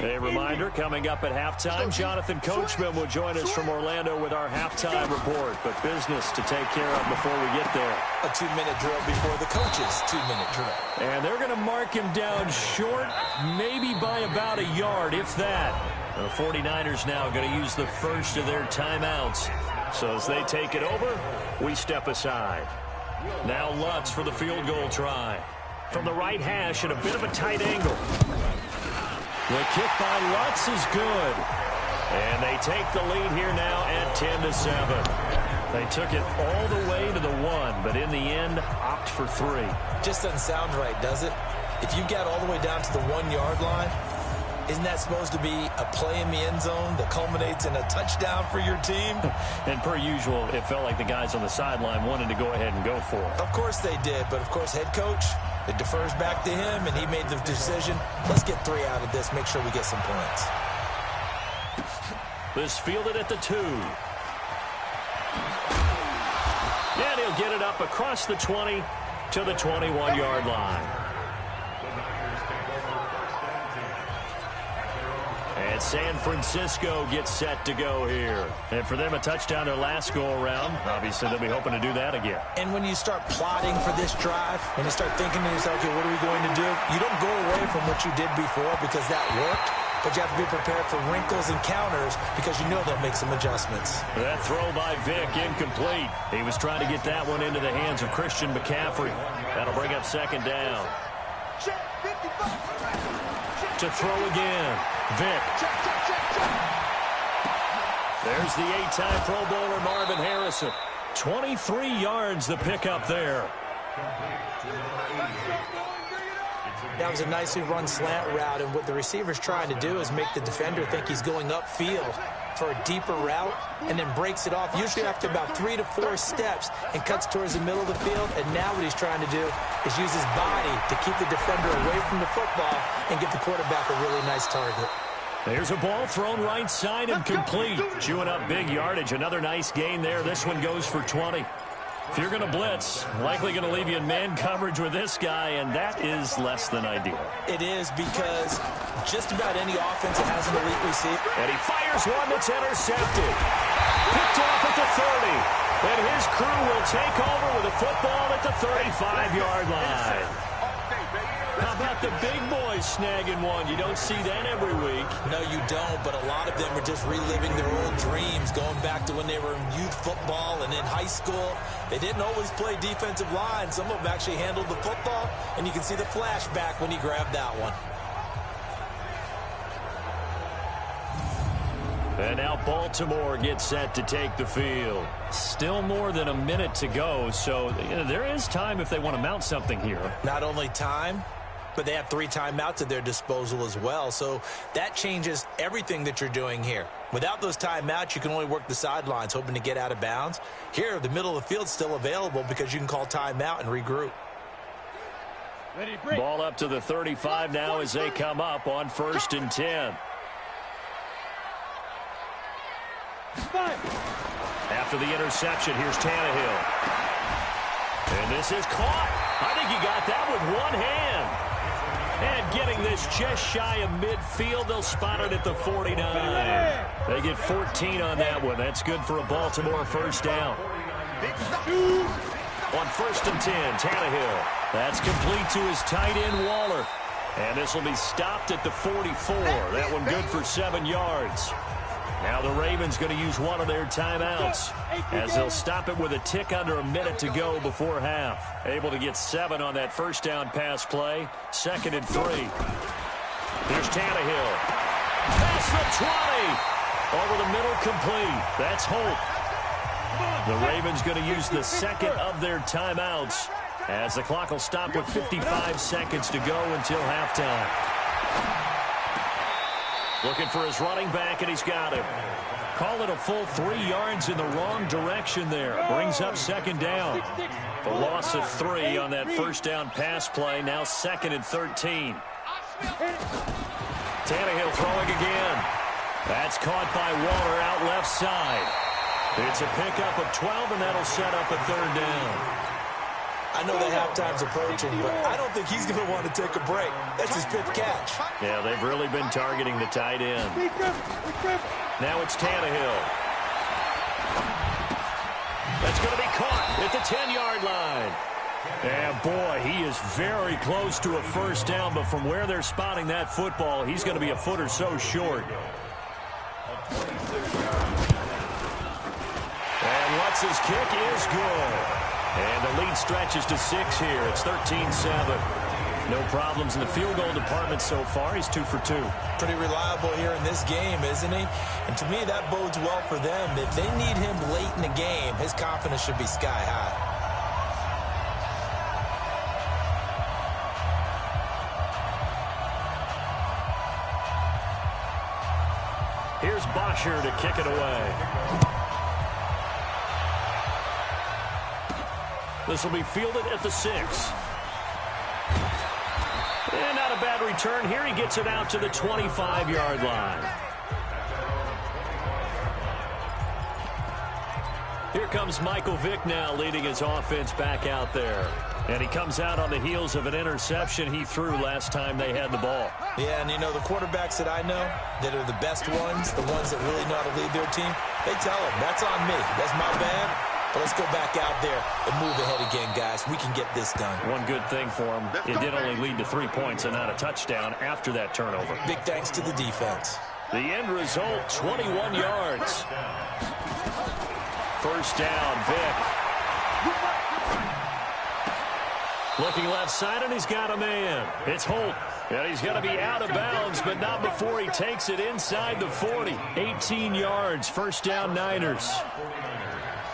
D: A reminder, coming up at halftime, Jonathan Coachman will join us from Orlando with our halftime report, but business to take care of before we get there.
E: A 2-minute drill before the coach's 2-minute drill.
D: And they're going to mark him down short, maybe by about a yard, if that. The 49ers now going to use the first of their timeouts. So as they take it over, we step aside. Now Lutz for the field goal try. From the right hash at a bit of a tight angle. The kick by Lutz is good. And they take the lead here now at 10-7. They took it all the way to the 1, but in the end, opt for 3.
E: Just doesn't sound right, does it? If you get all the way down to the 1-yard line, isn't that supposed to be a play in the end zone that culminates in a touchdown for your team?
D: And per usual, it felt like the guys on the sideline wanted to go ahead and go for it.
E: Of course they did, but of course head coach, it defers back to him, and he made the decision, let's get 3 out of this, make sure we get some points.
D: This fielded at the 2. And he'll get it up across the 20 to the 21-yard line. And San Francisco gets set to go here. And for them, a touchdown their last go-around. Obviously, they'll be hoping to do that again.
E: And when you start plotting for this drive, when you start thinking to yourself, okay, what are we going to do? You don't go away from what you did before because that worked, but you have to be prepared for wrinkles and counters because you know they'll make some adjustments.
D: That throw by Vick, incomplete. He was trying to get that one into the hands of Christian McCaffrey. That'll bring up 2nd down. To throw again. Vick. There's the 8-time Pro Bowler Marvin Harrison. 23 yards the pickup there.
E: That was a nicely run slant route, and what the receiver's trying to do is make the defender think he's going upfield for a deeper route and then breaks it off, usually after about 3 to 4 steps, and cuts towards the middle of the field. And now what he's trying to do is use his body to keep the defender away from the football and get the quarterback a really nice target.
D: There's a ball thrown right side and complete. Chewing up big yardage. Another nice gain there. This one goes for 20. If you're going to blitz, likely going to leave you in man coverage with this guy, and that is less than ideal.
E: It is, because just about any offense that has an elite receiver.
D: And he fires one that's intercepted. Picked off at the 30. And his crew will take over with a football at the 35-yard line. How about the big boys snagging one? You don't see that every week.
E: No, you don't, but a lot of them are just reliving their old dreams, going back to when they were in youth football and in high school. They didn't always play defensive line. Some of them actually handled the football, and you can see the flashback when he grabbed that one.
D: And now Baltimore gets set to take the field. Still more than a minute to go, so there is time if they want to mount something here.
E: Not only time, but they have 3 timeouts at their disposal as well, so that changes everything that you're doing here. Without those timeouts, you can only work the sidelines, hoping to get out of bounds. Here, the middle of the field's still available because you can call timeout and regroup.
D: Ball up to the 35 now as they come up on 1st and 10. After the interception, here's Tannehill. And this is caught. I think he got that with one hand. And getting this just shy of midfield, they'll spot it at the 49. They get 14 on that one. That's good for a Baltimore first down. On 1st and 10, Tannehill. That's complete to his tight end, Waller. And this will be stopped at the 44. That one good for 7 yards. Now the Ravens going to use one of their timeouts as they'll stop it with a tick under a minute to go before half. Able to get 7 on that first down pass play. 2nd and 3. Here's Tannehill. Past the 20. Over the middle, complete. That's Holt. The Ravens going to use the 2nd of their timeouts as the clock will stop with 55 seconds to go until halftime. Looking for his running back, and he's got him. Call it a full 3 yards in the wrong direction there. Brings up 2nd down. The loss of 3 on that first down pass play. Now 2nd and 13. Tannehill throwing again. That's caught by Waller out left side. It's a pickup of 12, and that'll set up a 3rd down.
E: I know the halftime's approaching, but I don't think he's going to want to take a break. That's his 5th catch.
D: Yeah, they've really been targeting the tight end. Now it's Tannehill. That's going to be caught at the 10-yard line. And, boy, he is very close to a first down, but from where they're spotting that football, he's going to be a foot or so short. And Lutz's kick is good. And the lead stretches to 6 here. It's 13-7. No problems in the field goal department so far. He's 2 for 2.
E: Pretty reliable here in this game, isn't he? And to me, that bodes well for them. If they need him late in the game, his confidence should be sky high.
D: Here's Bosher to kick it away. This will be fielded at the 6. And not a bad return here. He gets it out to the 25-yard line. Here comes Michael Vick now leading his offense back out there. And he comes out on the heels of an interception he threw last time they had the ball.
E: Yeah, and you know, the quarterbacks that I know that are the best ones, the ones that really know how to lead their team, they tell them, that's on me. That's my bad. But let's go back out there and move ahead again, guys. We can get this done.
D: One good thing for him, it did only lead to 3 points and not a touchdown after that turnover.
E: Big thanks to the defense.
D: The end result, 21 yards. First down, Vick. Looking left side, and he's got a man. It's Holt. And he's going to be out of bounds, but not before he takes it inside the 40. 18 yards, first down Niners.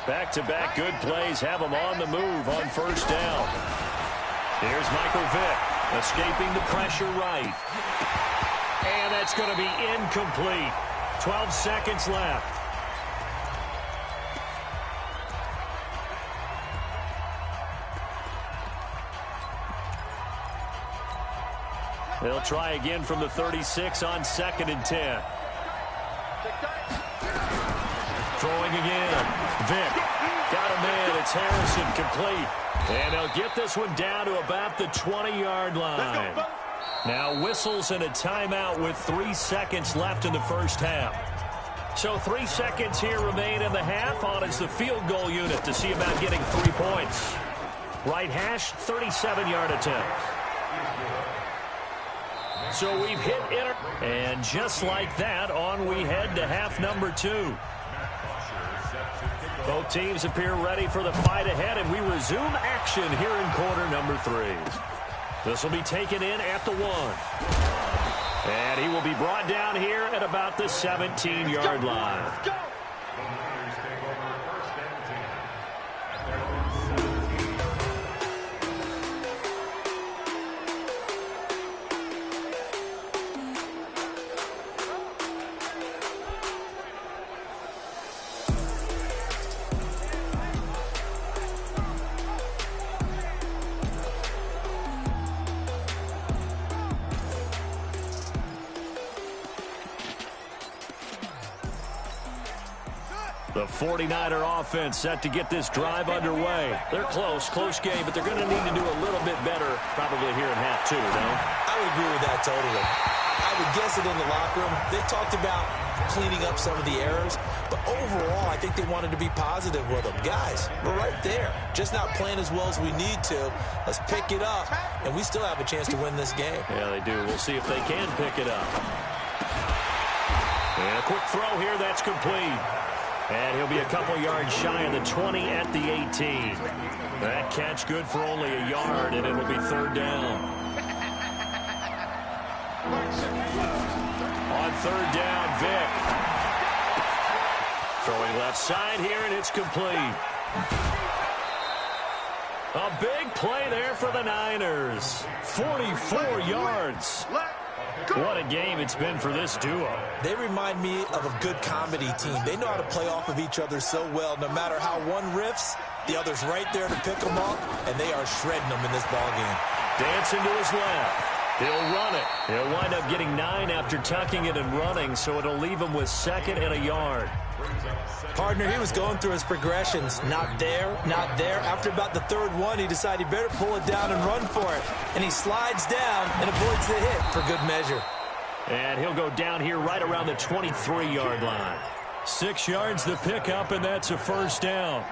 D: Back-to-back good plays have him on the move on first down. Here's Michael Vick, escaping the pressure right. And that's going to be incomplete. 12 seconds left. They'll try again from the 36 on 2nd and 10. Throwing again. Vick. Got a man. It's Harrison complete. And they'll get this one down to about the 20-yard line. Now whistles and a timeout with 3 seconds left in the first half. So 3 seconds here remain in the half. On is the field goal unit to see about getting 3 points. Right hash, 37-yard attempt. So we've hit enter. And just like that, on we head to half number 2. Both teams appear ready for the fight ahead, and we resume action here in quarter number 3. This will be taken in at the 1. And he will be brought down here at about the 17-yard line. The 49er offense set to get this drive underway. They're close game, but they're going to need to do a little bit better probably here in half 2, no?
E: I would agree with that totally. I would guess it in the locker room. They talked about cleaning up some of the errors, but overall, I think they wanted to be positive with them. Guys, we're right there. Just not playing as well as we need to. Let's pick it up, and we still have a chance to win this game.
D: Yeah, they do. We'll see if they can pick it up. And a quick throw here. That's complete. And he'll be a couple yards shy of the 20 at the 18. That catch good for only a yard, and it'll be 3rd down. On 3rd down, Vick. Throwing left side here, and it's complete. A big play there for the Niners. 44 yards. What a game it's been for this duo.
E: They remind me of a good comedy team. They know how to play off of each other so well. No matter how one riffs, the other's right there to pick them up, and they are shredding them in this ballgame.
D: Dancing to his left. He'll run it. He'll wind up getting 9 after tucking it and running, so it'll leave him with 2nd and a yard.
E: Partner, he was going through his progressions. Not there, not there. After about the 3rd one, he decided he better pull it down and run for it. And he slides down and avoids the hit for good measure.
D: And he'll go down here right around the 23-yard line. 6 yards the pickup, and that's a 1st down.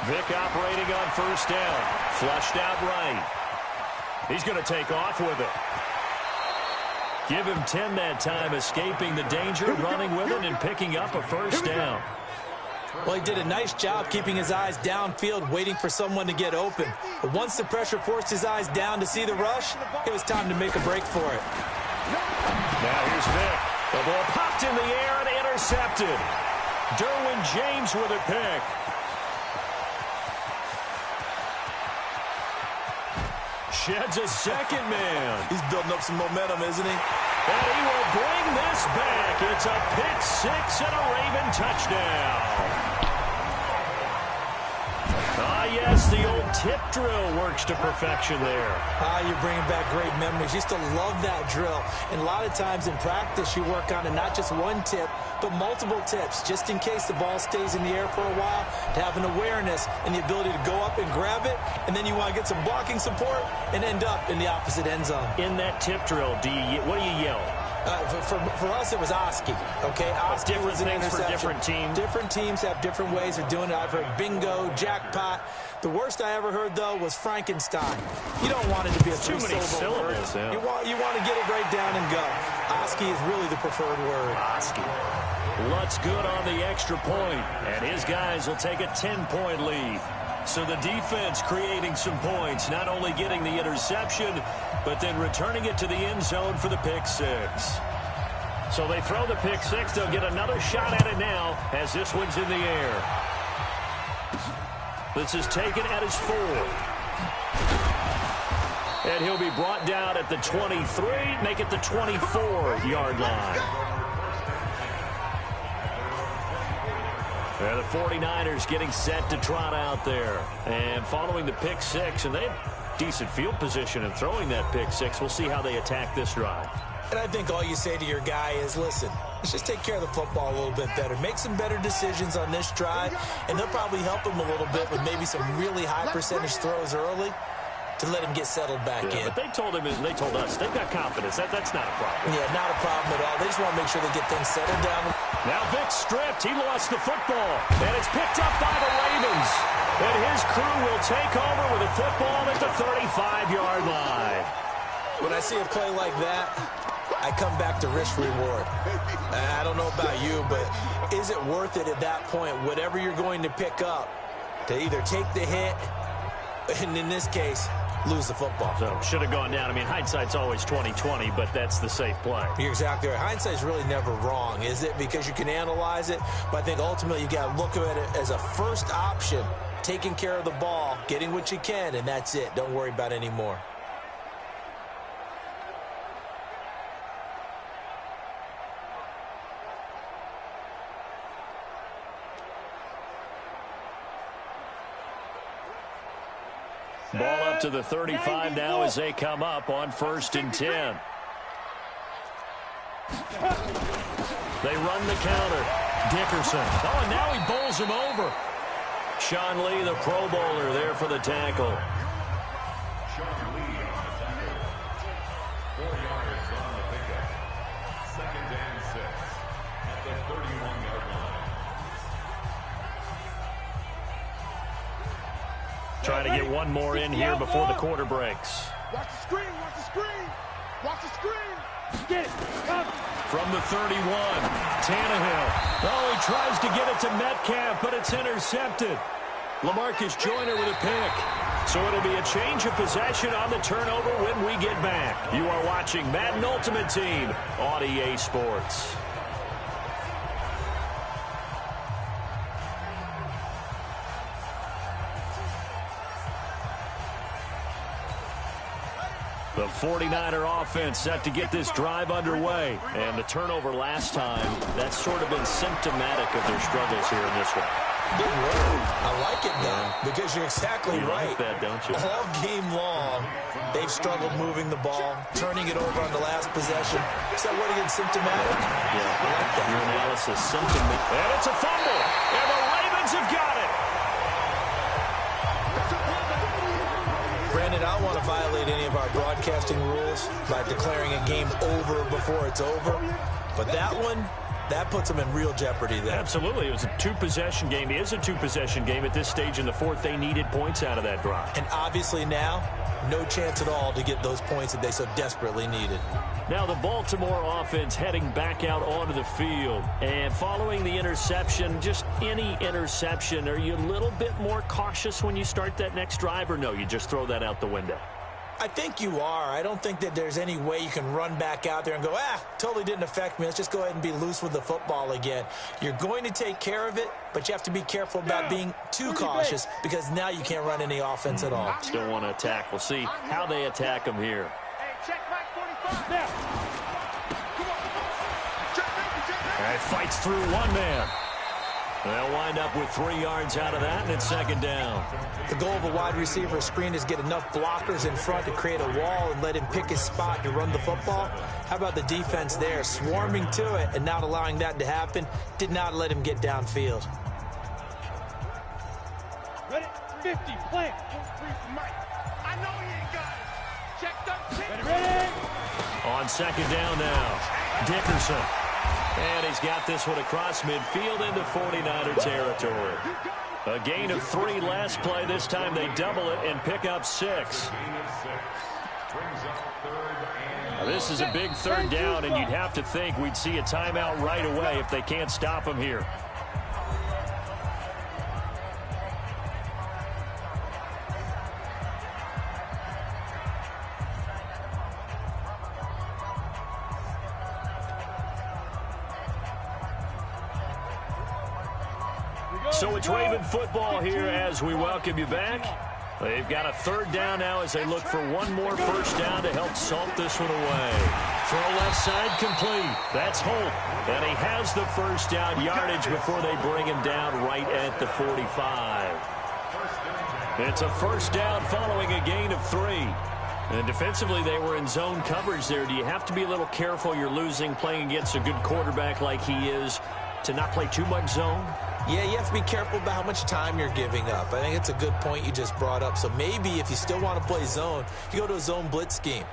D: Vick operating on 1st down. Flushed out right. He's going to take off with it. Give him 10 that time, escaping the danger, running with it, and picking up a 1st down.
E: Well, he did a nice job keeping his eyes downfield, waiting for someone to get open. But once the pressure forced his eyes down to see the rush, it was time to make a break for it.
D: Now here's Vick. The ball popped in the air and intercepted. Derwin James with a pick. Sheds a 2nd man.
E: He's building up some momentum, isn't he?
D: And he will bring this back. It's a pick 6 and a Raven touchdown. Yes, the old tip drill works to perfection there.
E: You're bringing back great memories. Used to love that drill. And a lot of times in practice, you work on it, not just one tip, but multiple tips, just in case the ball stays in the air for a while, to have an awareness and the ability to go up and grab it, and then you want to get some blocking support and end up in the opposite end zone.
D: In that tip drill, what do you yell?
E: For us, it was Oski. Okay, Oski was an interception.
D: For different teams.
E: Different teams have different ways of doing it. I've heard bingo, jackpot. The worst I ever heard, though, was Frankenstein. You don't want it to be a
D: too many syllables.
E: Yeah. You want to get it right down and go. Oski is really the preferred word.
D: Oski. Lutz good on the extra point, and his guys will take a 10-point lead. So the defense creating some points, not only getting the interception, but then returning it to the end zone for the pick 6. So they throw the pick 6. They'll get another shot at it now as this one's in the air. This is taken at his 4. And he'll be brought down at the 23, make it the 24-yard line. The 49ers getting set to trot out there. And following the pick six, and they have decent field position in throwing that pick six. We'll see how they attack this drive.
E: And I think all you say to your guy is, listen, let's just take care of the football a little bit better. Make some better decisions on this drive, and they'll probably help him a little bit with maybe some really high percentage throws early to let him get settled back in.
D: But they told him, and they told us, they've got confidence. That's not a problem.
E: Yeah, not a problem at all. They just want to make sure they get things settled down.
D: Now Vic stripped. He lost the football. And it's picked up by the Ravens. And his crew will take over with a football at the 35-yard line.
E: When I see a play like that, I come back to risk reward. I don't know about you, but is it worth it at that point, whatever you're going to pick up, to either take the hit, and in this case, lose the football?
D: So should have gone down. I mean, hindsight's always 20/20, but that's the safe play.
E: You're exactly right. Hindsight's really never wrong, is it? Because you can analyze it, but I think ultimately you got to look at it as a first option, taking care of the ball, getting what you can, and that's it. Don't worry about any more.
D: Ball up to the 35 now as they come up on 1st and 10. They run the counter. Dickerson. Oh, and now he bowls him over. Sean Lee, the Pro Bowler, there for the tackle.
H: Sean Lee on the tackle. 4 yards on the pickup. 2nd and 6 at the 31-yard line.
D: Trying to get one more in here before the quarter breaks.
G: Watch the screen, watch the screen, watch the screen. Get it, come.
D: From the 31, Tannehill. Oh, he tries to get it to Metcalf, but it's intercepted. LaMarcus Joyner with a pick. So it'll be a change of possession on the turnover when we get back. You are watching Madden Ultimate Team on EA Sports. The 49er offense set to get this drive underway. And the turnover last time, that's sort of been symptomatic of their struggles here in this one.
E: Good word. I like it, though, because you're exactly right.
D: Like that, don't you?
E: All game long, they've struggled moving the ball, turning it over on the last possession. Is that what again, symptomatic?
D: Yeah, I like that. Your analysis, symptomatic. And it's a fumble, and the Ravens have got it.
E: Brandon, I don't want to violate any of our broadcasting rules by declaring a game over before it's over, but that one, that puts them in real jeopardy there.
D: Absolutely. It was a two-possession game. It is a two-possession game at this stage in the fourth. They needed points out of that drive.
E: And obviously now, no chance at all to get those points that they so desperately needed.
D: Now the Baltimore offense heading back out onto the field. And following the interception, just any interception, are you a little bit more cautious when you start that next drive, or no, you just throw that out the window?
E: I think you are. I don't think that there's any way you can run back out there and go, totally didn't affect me. Let's just go ahead and be loose with the football again. You're going to take care of it, but you have to be careful about being too cautious because now you can't run any offense at all.
D: Still want to attack. We'll see how they attack them here.
G: Hey, check back 45. Now. Come on. Check back.
D: All right, fights through one man. They'll wind up with 3 yards out of that, and it's 2nd down.
E: The goal of a wide receiver screen is get enough blockers in front to create a wall and let him pick his spot to run the football. How about the defense there, swarming to it and not allowing that to happen? Did not let him get downfield.
G: Ready? 50, plant. I know he ain't got it. Checked up. Ready?
D: On 2nd down now, Dickerson. And he's got this one across midfield into 49er territory. A gain of 3 last play. This time they double it and pick up 6. Now this is a big 3rd down, and you'd have to think we'd see a timeout right away if they can't stop him here. So it's Raven football here as we welcome you back. They've got a third down now as they look for one more first down to help salt this one away. Throw left side complete. That's Holt. And he has the first down yardage before they bring him down right at the 45. It's a first down following a gain of 3. And defensively, they were in zone coverage there. Do you have to be a little careful? You're losing, playing against a good quarterback like he is, to not play too much zone?
E: Yeah, you have to be careful about how much time you're giving up. I think it's a good point you just brought up. So maybe if you still want to play zone, you go to a zone blitz scheme.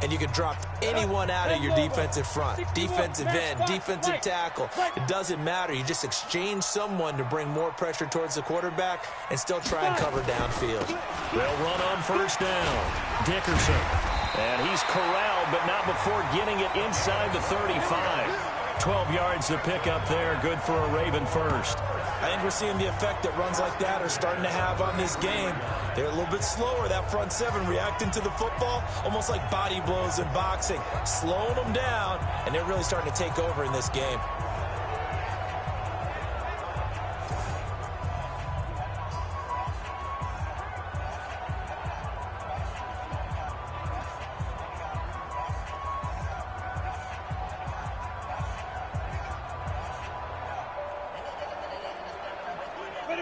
E: And you can drop anyone out of your defensive front. Defensive end, defensive tackle. It doesn't matter. You just exchange someone to bring more pressure towards the quarterback and still try and cover downfield.
D: They'll run on first down. Dickerson. And he's corralled, but not before getting it inside the 35. 12 yards to pick up there. Good for a Raven first.
E: I think we're seeing the effect that runs like that are starting to have on this game. They're a little bit slower, that front seven, reacting to the football, almost like body blows in boxing, slowing them down, and they're really starting to take over in this game.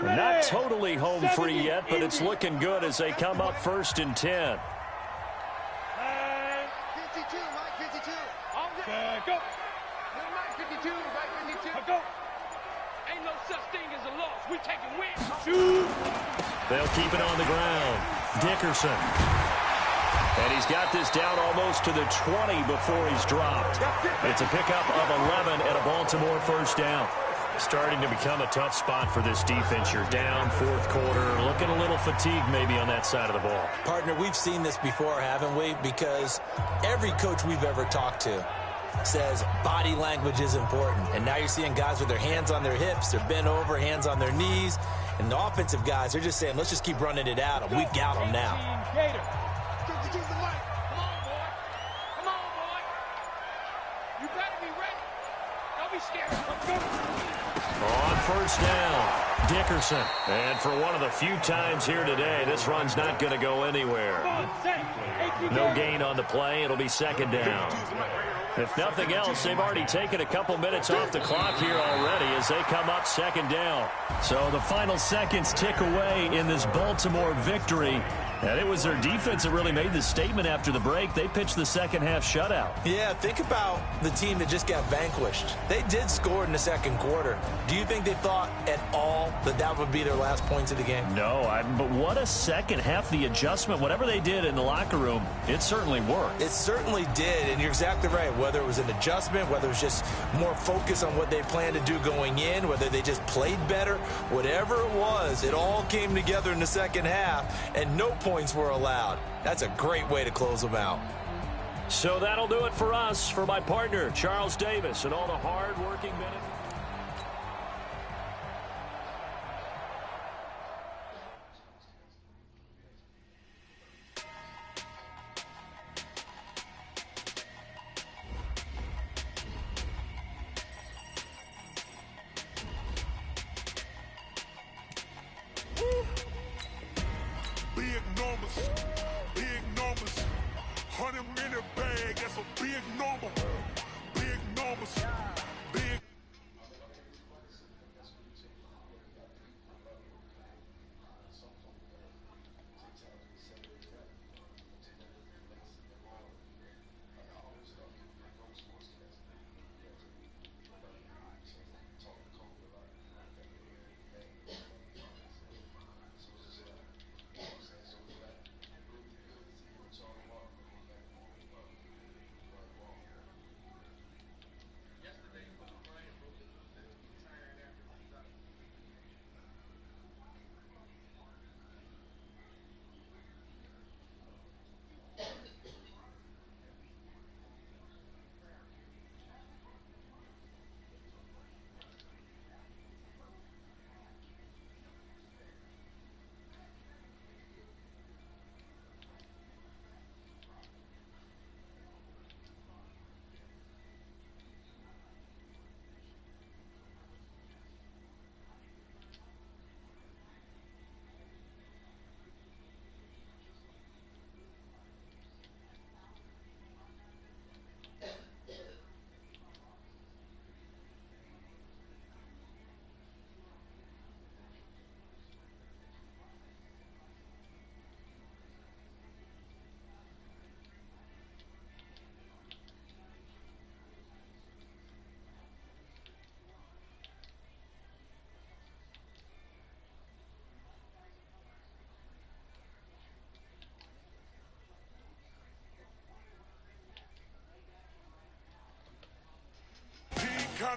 D: Not totally home free yet, but it's looking good as they come up first and 10.
G: 52, Mike 52. Go. Mike 52, Mike 52. Go. Ain't no such thing as a loss. We taking wins. Shoot.
D: They'll keep it on the ground. Dickerson. And he's got this down almost to the 20 before he's dropped. It's a pickup of 11 and a Baltimore first down. Starting to become a tough spot for this defense. You're down fourth quarter, looking a little fatigued maybe on that side of the ball.
E: Partner, we've seen this before, haven't we? Because every coach we've ever talked to says body language is important. And now you're seeing guys with their hands on their hips, they're bent over, hands on their knees. And the offensive guys, they're just saying, let's just keep running it at them. We've got them now.
G: Come on, boy. Come on, boy. You better be ready. Don't be scared. Let's go.
D: On first down, Dickerson. And for one of the few times here today, this run's not going to go anywhere. No gain on the play. It'll be second down. If nothing else, they've already taken a couple minutes off the clock here already as they come up second down. So the final seconds tick away in this Baltimore victory. And it was their defense that really made the statement after the break. They pitched the second half shutout.
E: Yeah, think about the team that just got vanquished. They did score in the second quarter. Do you think they thought at all that that would be their last points of the game?
D: No, but what a second half. The adjustment, whatever they did in the locker room, it certainly worked.
E: It certainly did, and you're exactly right. Whether it was an adjustment, whether it was just more focus on what they planned to do going in, whether they just played better, whatever it was, it all came together in the second half, and no points were allowed. That's a great way to close them out.
D: So that'll do it for us. For my partner, Charles Davis, and all the hard-working men.
I: Big numbers, 100-minute bag, that's a big number. Big numbers, big.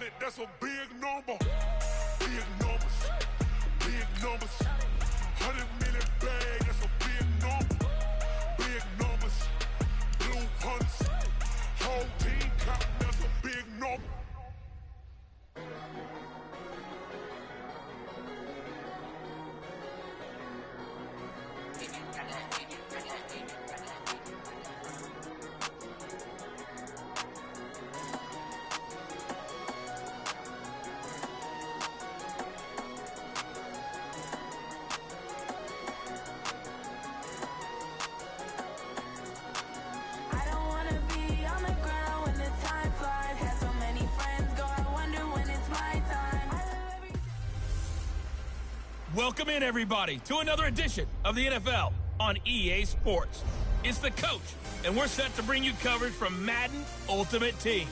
I: 100, that's a big number. Big numbers. Big numbers. 100 million bag, that's a big number. Big numbers. Blue hunts. Whole team counting, that's a big number.
C: Welcome in, everybody, to another edition of the NFL on EA Sports. It's the coach, and we're set to bring you coverage from Madden Ultimate Team.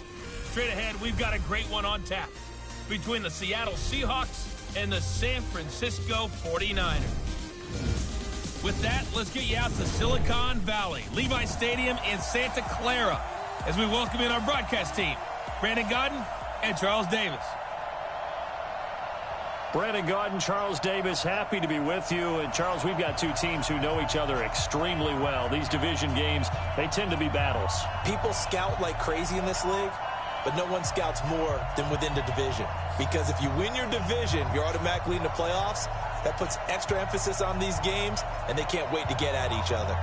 C: Straight ahead, we've got a great one on tap between the Seattle Seahawks and the San Francisco 49ers. With that, let's get you out to Silicon Valley, Levi Stadium in Santa Clara, as we welcome in our broadcast team, Brandon Godden and Charles Davis.
D: Brandon Godden, Charles Davis, happy to be with you. And, Charles, we've got two teams who know each other extremely well. These division games, they tend to be battles.
E: People scout like crazy in this league, but no one scouts more than within the division. Because if you win your division, you're automatically in the playoffs. That puts extra emphasis on these games, and they can't wait to get at each other.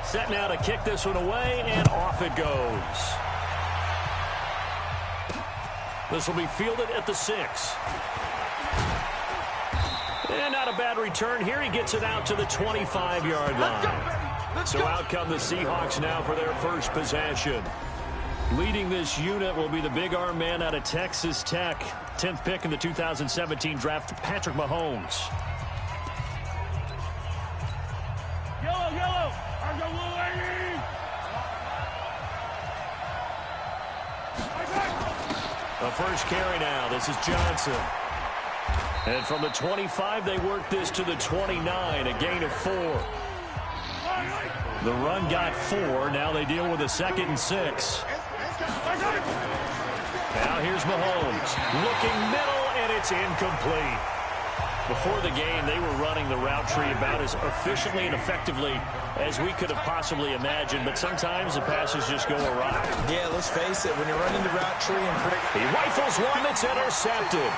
D: Set now to kick this one away, and off it goes. This will be fielded at the 6. And not a bad return here. He gets it out to the 25-yard line. So out come the Seahawks now for their first possession. Leading this unit will be the big arm man out of Texas Tech. 10th pick in the 2017 draft, Patrick Mahomes.
G: Yellow.
D: The first carry now. This is Johnson. And from the 25, they work this to the 29, a gain of 4. The run got 4. Now they deal with a 2nd and 6. Now here's Mahomes. Looking middle, and it's incomplete. Before the game, they were running the route tree about as efficiently and effectively as we could have possibly imagined, but sometimes the passes just go awry.
E: Yeah, let's face it, when you're running the route tree and
D: he rifles one that's intercepted.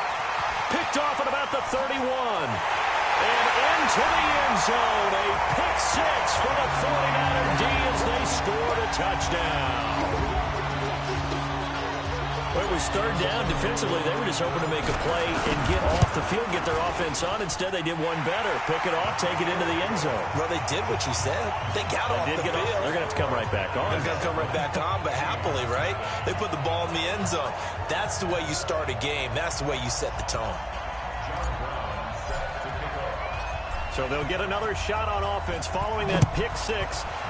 D: Picked off at about the 31. And into the end zone, a pick 6 for the 49er D as they scored a touchdown. Well, it was 3rd down. Defensively, they were just hoping to make a play and get off the field, get their offense on. Instead, they did one better. Pick it off, take it into the end zone.
E: Well, they did what you said. They got off the field.
D: They're going to have to come right back on.
E: They're going to come right back on, but happily, right? They put the ball in the end zone. That's the way you start a game. That's the way you set the tone.
D: So they'll get another shot on offense following that pick 6.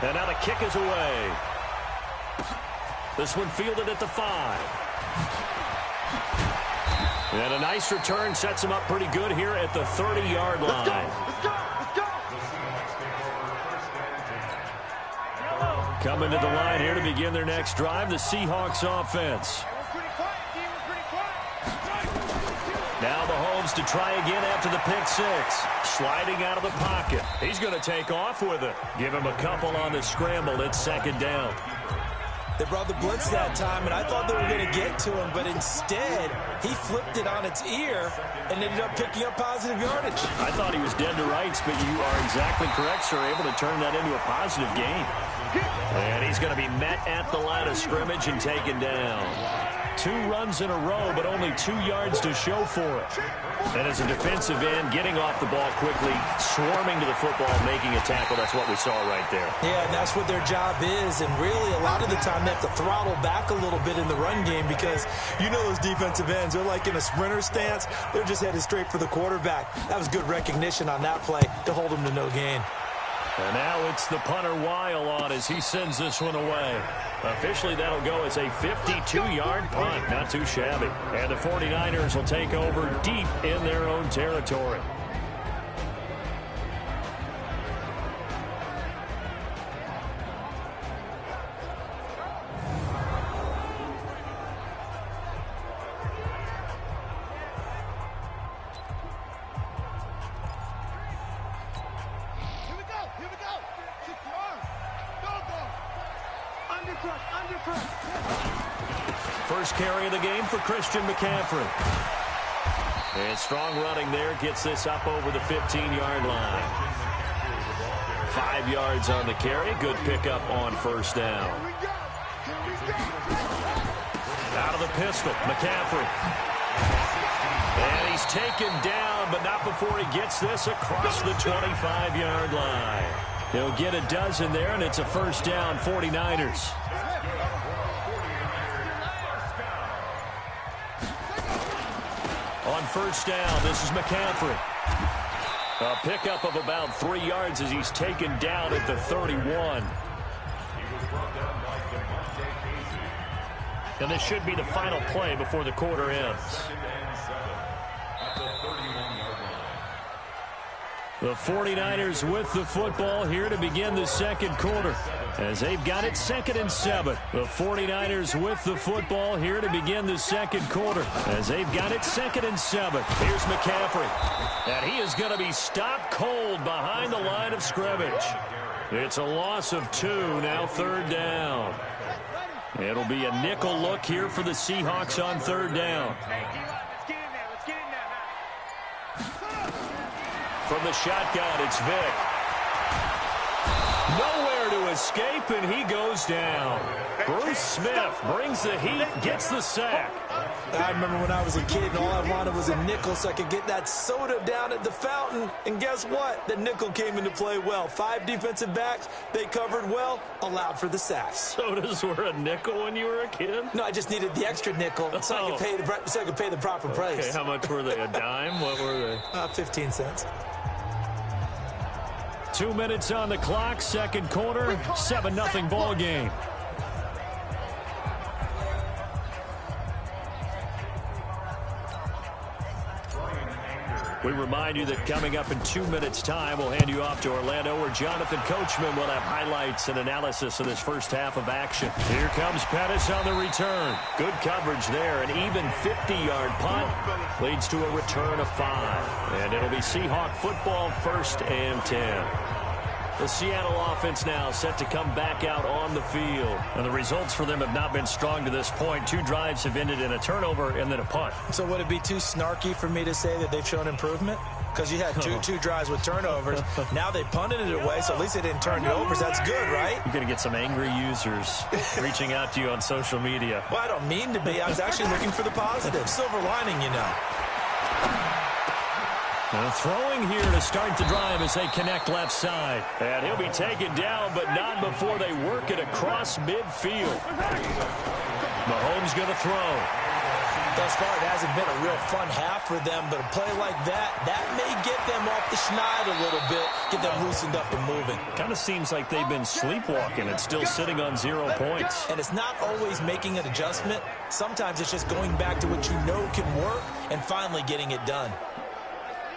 D: And now the kick is away. This one fielded at the 5. And a nice return sets him up pretty good here at the 30-yard line.
G: Let's go.
D: Coming to the line here to begin their next drive, the Seahawks offense. Now Mahomes to try again after the pick 6. Sliding out of the pocket. He's going to take off with it. Give him a couple on the scramble. It's 2nd down.
E: They brought the blitz that time, and I thought they were going to get to him, but instead, he flipped it on its ear and ended up picking up positive yardage.
D: I thought he was dead to rights, but you are exactly correct, sir. Able to turn that into a positive gain. And he's going to be met at the line of scrimmage and taken down. 2 runs in a row, but only 2 yards to show for it. And as a defensive end, getting off the ball quickly, swarming to the football, making a tackle, that's what we saw right there.
E: Yeah, and that's what their job is. And really, a lot of the time, they have to throttle back a little bit in the run game because you know those defensive ends, they're like in a sprinter stance. They're just headed straight for the quarterback. That was good recognition on that play to hold them to no gain.
D: And now it's the punter Weil on as he sends this one away. Officially, that'll go as a 52-yard punt. Not too shabby. And the 49ers will take over deep in their own territory. First carry of the game for Christian McCaffrey. And strong running there gets this up over the 15-yard line. 5 yards on the carry. Good pickup on first down. Out of the pistol, McCaffrey. And he's taken down, but not before he gets this across the 25-yard line. He'll get a dozen there, and it's a first down, 49ers. On first down, this is McCaffrey. A pickup of about 3 yards as he's taken down at the 31. And this should be the final play before the quarter ends. The 49ers with the football here to begin the second quarter as they've got it 2nd and 7. The 49ers with the football here to begin the second quarter as they've got it 2nd and 7. Here's McCaffrey. And he is going to be stopped cold behind the line of scrimmage. It's a loss of 2, now 3rd down. It'll be a nickel look here for the Seahawks on 3rd down. From the shotgun, it's Vick. Nowhere to escape, and he goes down. Bruce Smith brings the heat, gets the sack.
E: I remember when I was a kid and all I wanted was a nickel so I could get that soda down at the fountain. And guess what? The nickel came into play well. 5 defensive backs, they covered well, allowed for the sacks.
D: Sodas were a nickel when you were a kid?
E: No, I just needed the extra nickel so I could pay the proper price.
D: Okay, how much were they? A dime? What were they?
E: 15 cents.
D: 2 minutes on the clock, second quarter, 7-0 ball game. We remind you that coming up in 2 minutes' time, we'll hand you off to Orlando, where Jonathan Coachman will have highlights and analysis of this first half of action. Here comes Pettis on the return. Good coverage there. An even 50-yard punt leads to a return of 5. And it'll be Seahawk football, 1st and 10. The Seattle offense now set to come back out on the field. And the results for them have not been strong to this point. 2 drives have ended in a turnover and then a punt.
E: So would it be too snarky for me to say that they've shown improvement? Because you had two drives with turnovers. Now they punted it away, so at least they didn't turn it over. So that's good, right?
D: You're going to get some angry users reaching out to you on social media.
E: Well, I don't mean to be. I was actually looking for the positive. Silver lining, you know.
D: Throwing here to start the drive as they connect left side. And he'll be taken down, but not before they work it across midfield. Mahomes going to throw.
E: Thus far, it hasn't been a real fun half for them, but a play like that may get them off the schneid a little bit, get them loosened up and moving.
D: Kind of seems like they've been sleepwalking and still sitting on 0 points.
E: And it's not always making an adjustment. Sometimes it's just going back to what you know can work and finally getting it done.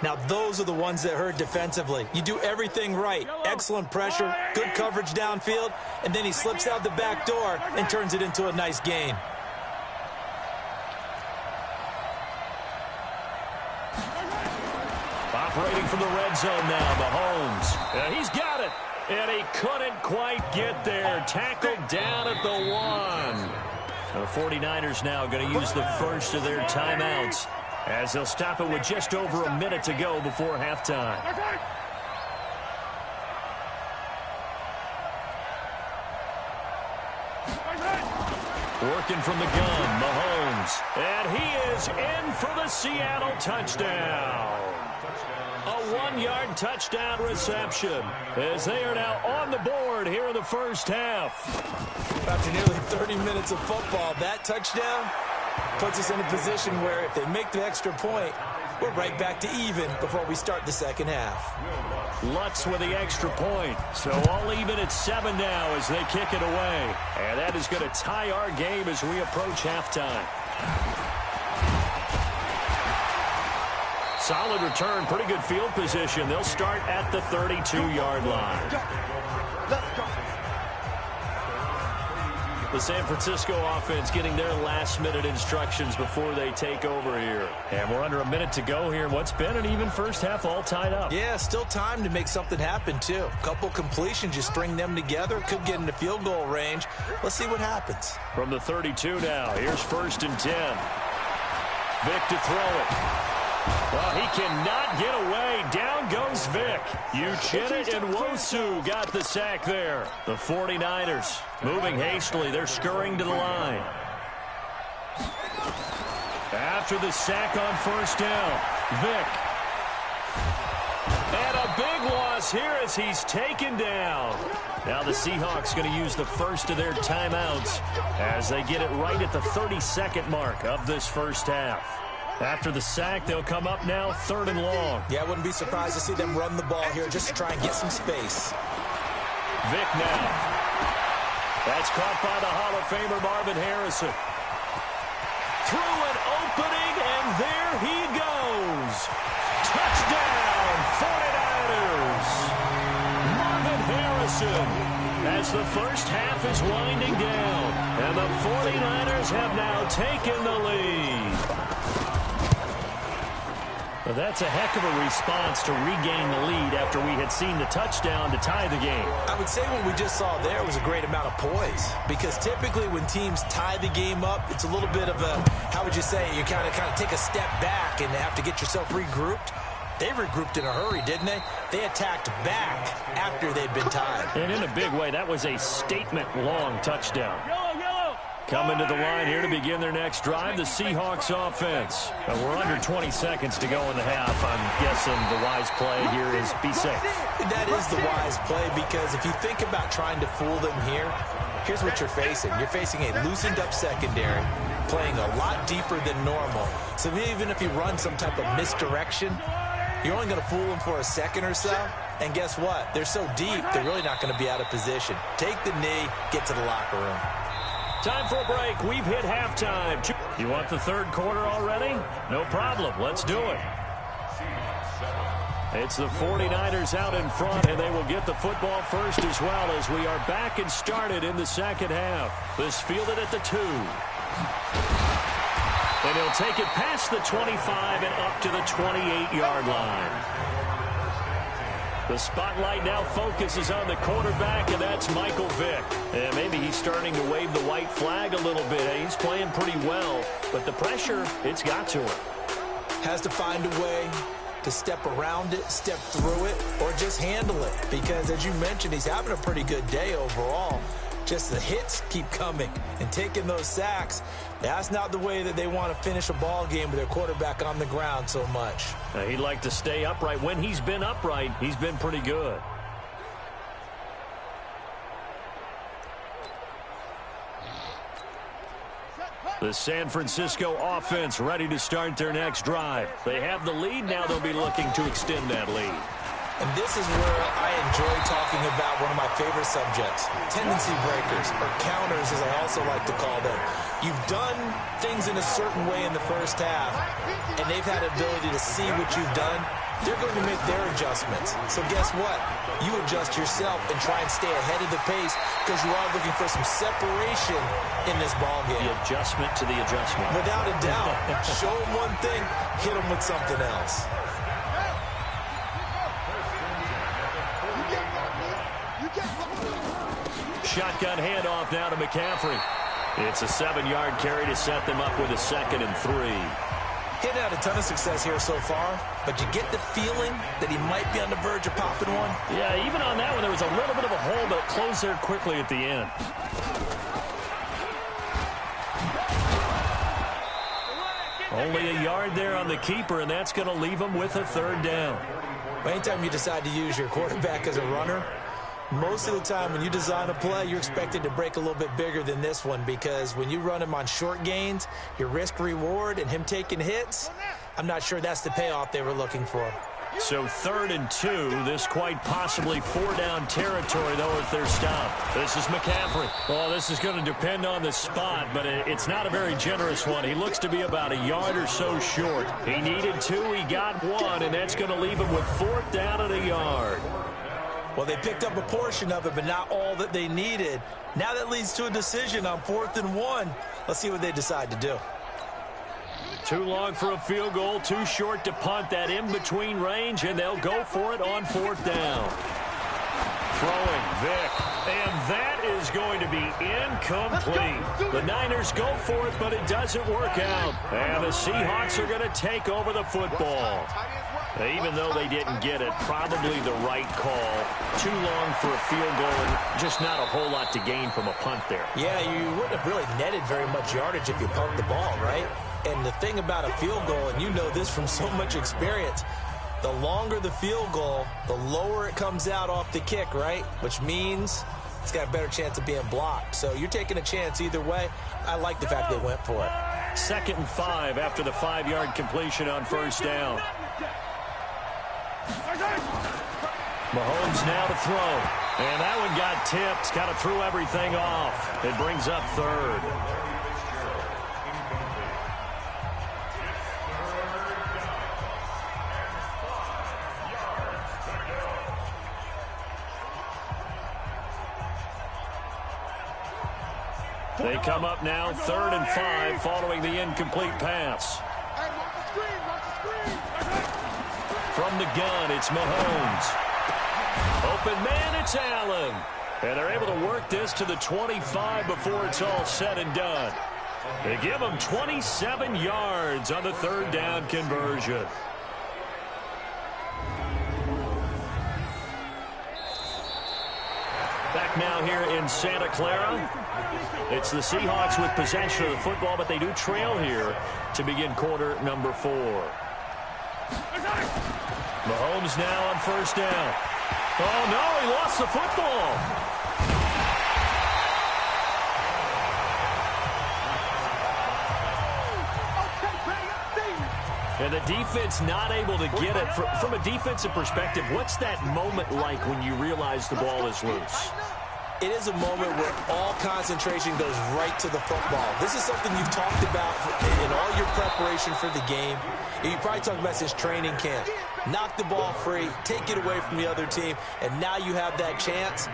E: Now, those are the ones that hurt defensively. You do everything right. Excellent pressure, good coverage downfield, and then he slips out the back door and turns it into a nice gain.
D: Operating from the red zone now, Mahomes. And he's got it. And he couldn't quite get there. Tackled down at the 1. The 49ers now going to use the first of their timeouts, as they'll stop it with just over a minute to go before halftime. Working from the gun, Mahomes. And he is in for the Seattle touchdown. A 1-yard touchdown reception as they are now on the board here in the first half.
E: After nearly 30 minutes of football, that touchdown puts us in a position where if they make the extra point, we're right back to even before we start the second half.
D: Lutz with the extra point. So all even at 7 now as they kick it away. And that is going to tie our game as we approach halftime. Solid return, pretty good field position. They'll start at the 32-yard line. The San Francisco offense getting their last-minute instructions before they take over here. And we're under a minute to go here. What's been an even first half, all tied up.
E: Yeah, still time to make something happen, too. A couple completions, you string them together. Could get into field goal range. Let's see what happens.
D: From the 32 now, here's 1st and 10. Vic to throw it. Well, he cannot get away. Down goes Vic. Uchenna and Wosu got the sack there. The 49ers moving hastily. They're scurrying to the line. After the sack on 1st down, Vic. And a big loss here as he's taken down. Now the Seahawks going to use the first of their timeouts as they get it right at the 32nd mark of this first half. After the sack, they'll come up now 3rd and long.
E: Yeah, I wouldn't be surprised to see them run the ball here just to try and get some space.
D: Vic now. That's caught by the Hall of Famer Marvin Harrison. Through an opening, and there he goes. Touchdown, 49ers. Marvin Harrison as the first half is winding down. And the 49ers have now taken the lead. Well, that's a heck of a response to regain the lead after we had seen the touchdown to tie the game.
E: I would say what we just saw there was a great amount of poise, because typically when teams tie the game up, it's a little bit of a, how would you say, you kind of take a step back and have to get yourself regrouped. They regrouped in a hurry, didn't they? They attacked back after they'd been tied.
D: And in a big way, that was a statement-long touchdown. Coming to the line here to begin their next drive, the Seahawks offense. We're under 20 seconds to go in the half. I'm guessing the wise play here is be safe.
E: That is the wise play, because if you think about trying to fool them here, here's what you're facing. You're facing a loosened-up secondary, playing a lot deeper than normal. So even if you run some type of misdirection, you're only going to fool them for a second or so. And guess what? They're so deep, they're really not going to be out of position. Take the knee, get to the locker room.
D: Time for a break. We've hit halftime. You want the third quarter already? No problem. Let's do it. It's the 49ers out in front, and they will get the football first as well as we are back and started in the second half. This fielded at the 2. And he'll take it past the 25 and up to the 28-yard line. The spotlight now focuses on the quarterback, and that's Michael Vick. And maybe he's starting to wave the white flag a little bit. He's playing pretty well, but the pressure, it's got to him.
E: Has to find a way to step around it, step through it, or just handle it. Because as you mentioned, he's having a pretty good day overall. Just the hits keep coming and taking those sacks. That's not the way that they want to finish a ball game with their quarterback on the ground so much.
D: He'd like to stay upright. When he's been upright, he's been pretty good. The San Francisco offense ready to start their next drive. They have the lead. Now they'll be looking to extend that lead.
E: And this is where I enjoy talking about one of my favorite subjects, tendency breakers, or counters as I also like to call them. You've done things in a certain way in the first half, and they've had the ability to see what you've done. They're going to make their adjustments. So guess what? You adjust yourself and try and stay ahead of the pace, because you are looking for some separation in this ball game.
D: The adjustment to the adjustment.
E: Without a doubt. Show them one thing, hit them with something else.
D: Shotgun handoff now to McCaffrey. It's a 7-yard carry to set them up with a 2nd and 3.
E: He's had a ton of success here so far, but you get the feeling that he might be on the verge of popping one.
D: Yeah, even on that one, there was a little bit of a hole, but it closed there quickly at the end. Only a yard there on the keeper, and that's going to leave him with a 3rd down.
E: Anytime you decide to use your quarterback as a runner, most of the time when you design a play, you're expected to break a little bit bigger than this one, because when you run him on short gains, your risk-reward and him taking hits, I'm not sure that's the payoff they were looking for.
D: So 3rd and 2, this quite possibly 4-down territory, though, if they're stopped. This is McCaffrey. Well, this is going to depend on the spot, but it's not a very generous one. He looks to be about a yard or so short. He needed 2, he got 1, and that's going to leave him with 4th down and a yard.
E: Well, they picked up a portion of it, but not all that they needed. Now that leads to a decision on 4th and 1. Let's see what they decide to do.
D: Too long for a field goal, too short to punt that in-between range, and they'll go for it on 4th down. Throwing, Vic, and that is going to be incomplete. The Niners go for it, but it doesn't work out. And the Seahawks are going to take over the football. Even though they didn't get it, probably the right call. Too long for a field goal and just not a whole lot to gain from a punt there.
E: Yeah, you wouldn't have really netted very much yardage if you pumped the ball, right? And the thing about a field goal, and you know this from so much experience, the longer the field goal, the lower it comes out off the kick, right? Which means it's got a better chance of being blocked. So you're taking a chance either way. I like the fact they went for it.
D: 2nd and 5 after the 5-yard completion on 1st down. Mahomes now to throw. And that one got tipped. Kind of threw everything off. It brings up 3rd. They come up now 3rd and 5 following the incomplete pass. From the gun, it's Mahomes. Open man, it's Allen. And they're able to work this to the 25 before it's all said and done. They give them 27 yards on the 3rd down conversion. Back now here in Santa Clara. It's the Seahawks with possession of the football, but they do trail here to begin quarter number 4. Mahomes now on 1st down. Oh, no, he lost the football. And the defense not able to get it. From a defensive perspective, what's that moment like when you realize the ball is loose?
E: It is a moment where all concentration goes right to the football. This is something you've talked about in all your preparation for the game. You probably talked about since training camp. Knock the ball free, take it away from the other team, and now you have that chance.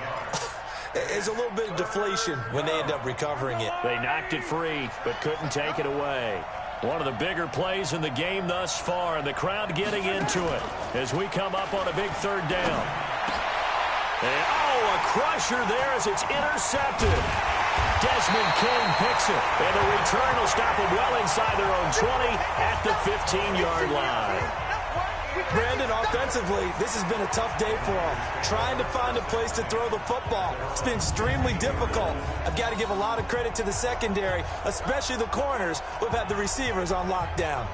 E: There's a little bit of deflation when they end up recovering it.
D: They knocked it free, but couldn't take it away. One of the bigger plays in the game thus far, and the crowd getting into it as we come up on a big 3rd down. And, oh, a crusher there as it's intercepted. Desmond King picks it, and the return will stop them well inside their own 20 at the 15-yard line.
E: Brandon, offensively, this has been a tough day for them. Trying to find a place to throw the football. It's been extremely difficult. I've got to give a lot of credit to the secondary, especially the corners who have had the receivers on lockdown.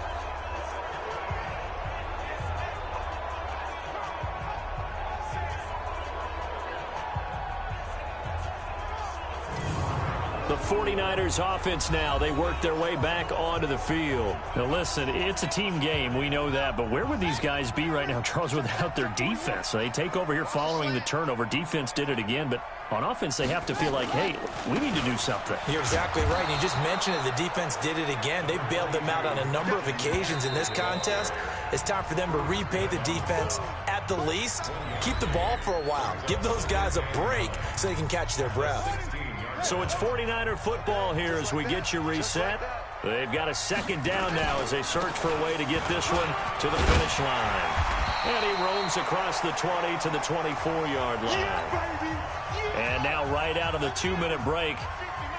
D: The 49ers offense now, they work their way back onto the field. Now listen, it's a team game, we know that, but where would these guys be right now, Charles, without their defense? They take over here following the turnover. Defense did it again, but on offense they have to feel like, hey, we need to do something.
E: You're exactly right. You just mentioned it. The defense did it again. They bailed them out on a number of occasions in this contest. It's time for them to repay the defense at the least. Keep the ball for a while. Give those guys a break so they can catch their breath.
D: So it's 49er football here as we get you reset. They've got a 2nd down now as they search for a way to get this one to the finish line. And he roams across the 20 to the 24-yard line. And now right out of the 2-minute break,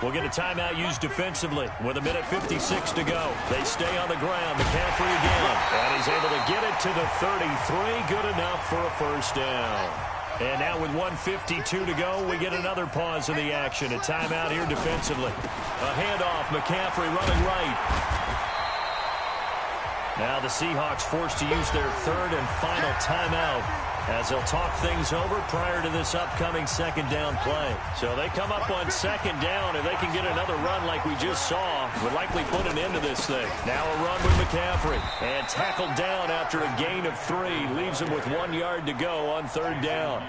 D: we'll get a timeout used defensively with 1:56 to go. They stay on the ground. McCaffrey again. And he's able to get it to the 33. Good enough for a 1st down. And now with 1:52 to go, we get another pause in the action. A timeout here defensively. A handoff. McCaffrey running right. Now the Seahawks forced to use their 3rd and final timeout as they'll talk things over prior to this upcoming 2nd down play. So they come up on 2nd down, and they can get another run like we just saw. Would likely put an end to this thing. Now a run with McCaffrey. And tackled down after a gain of 3. Leaves him with 1 yard to go on 3rd down.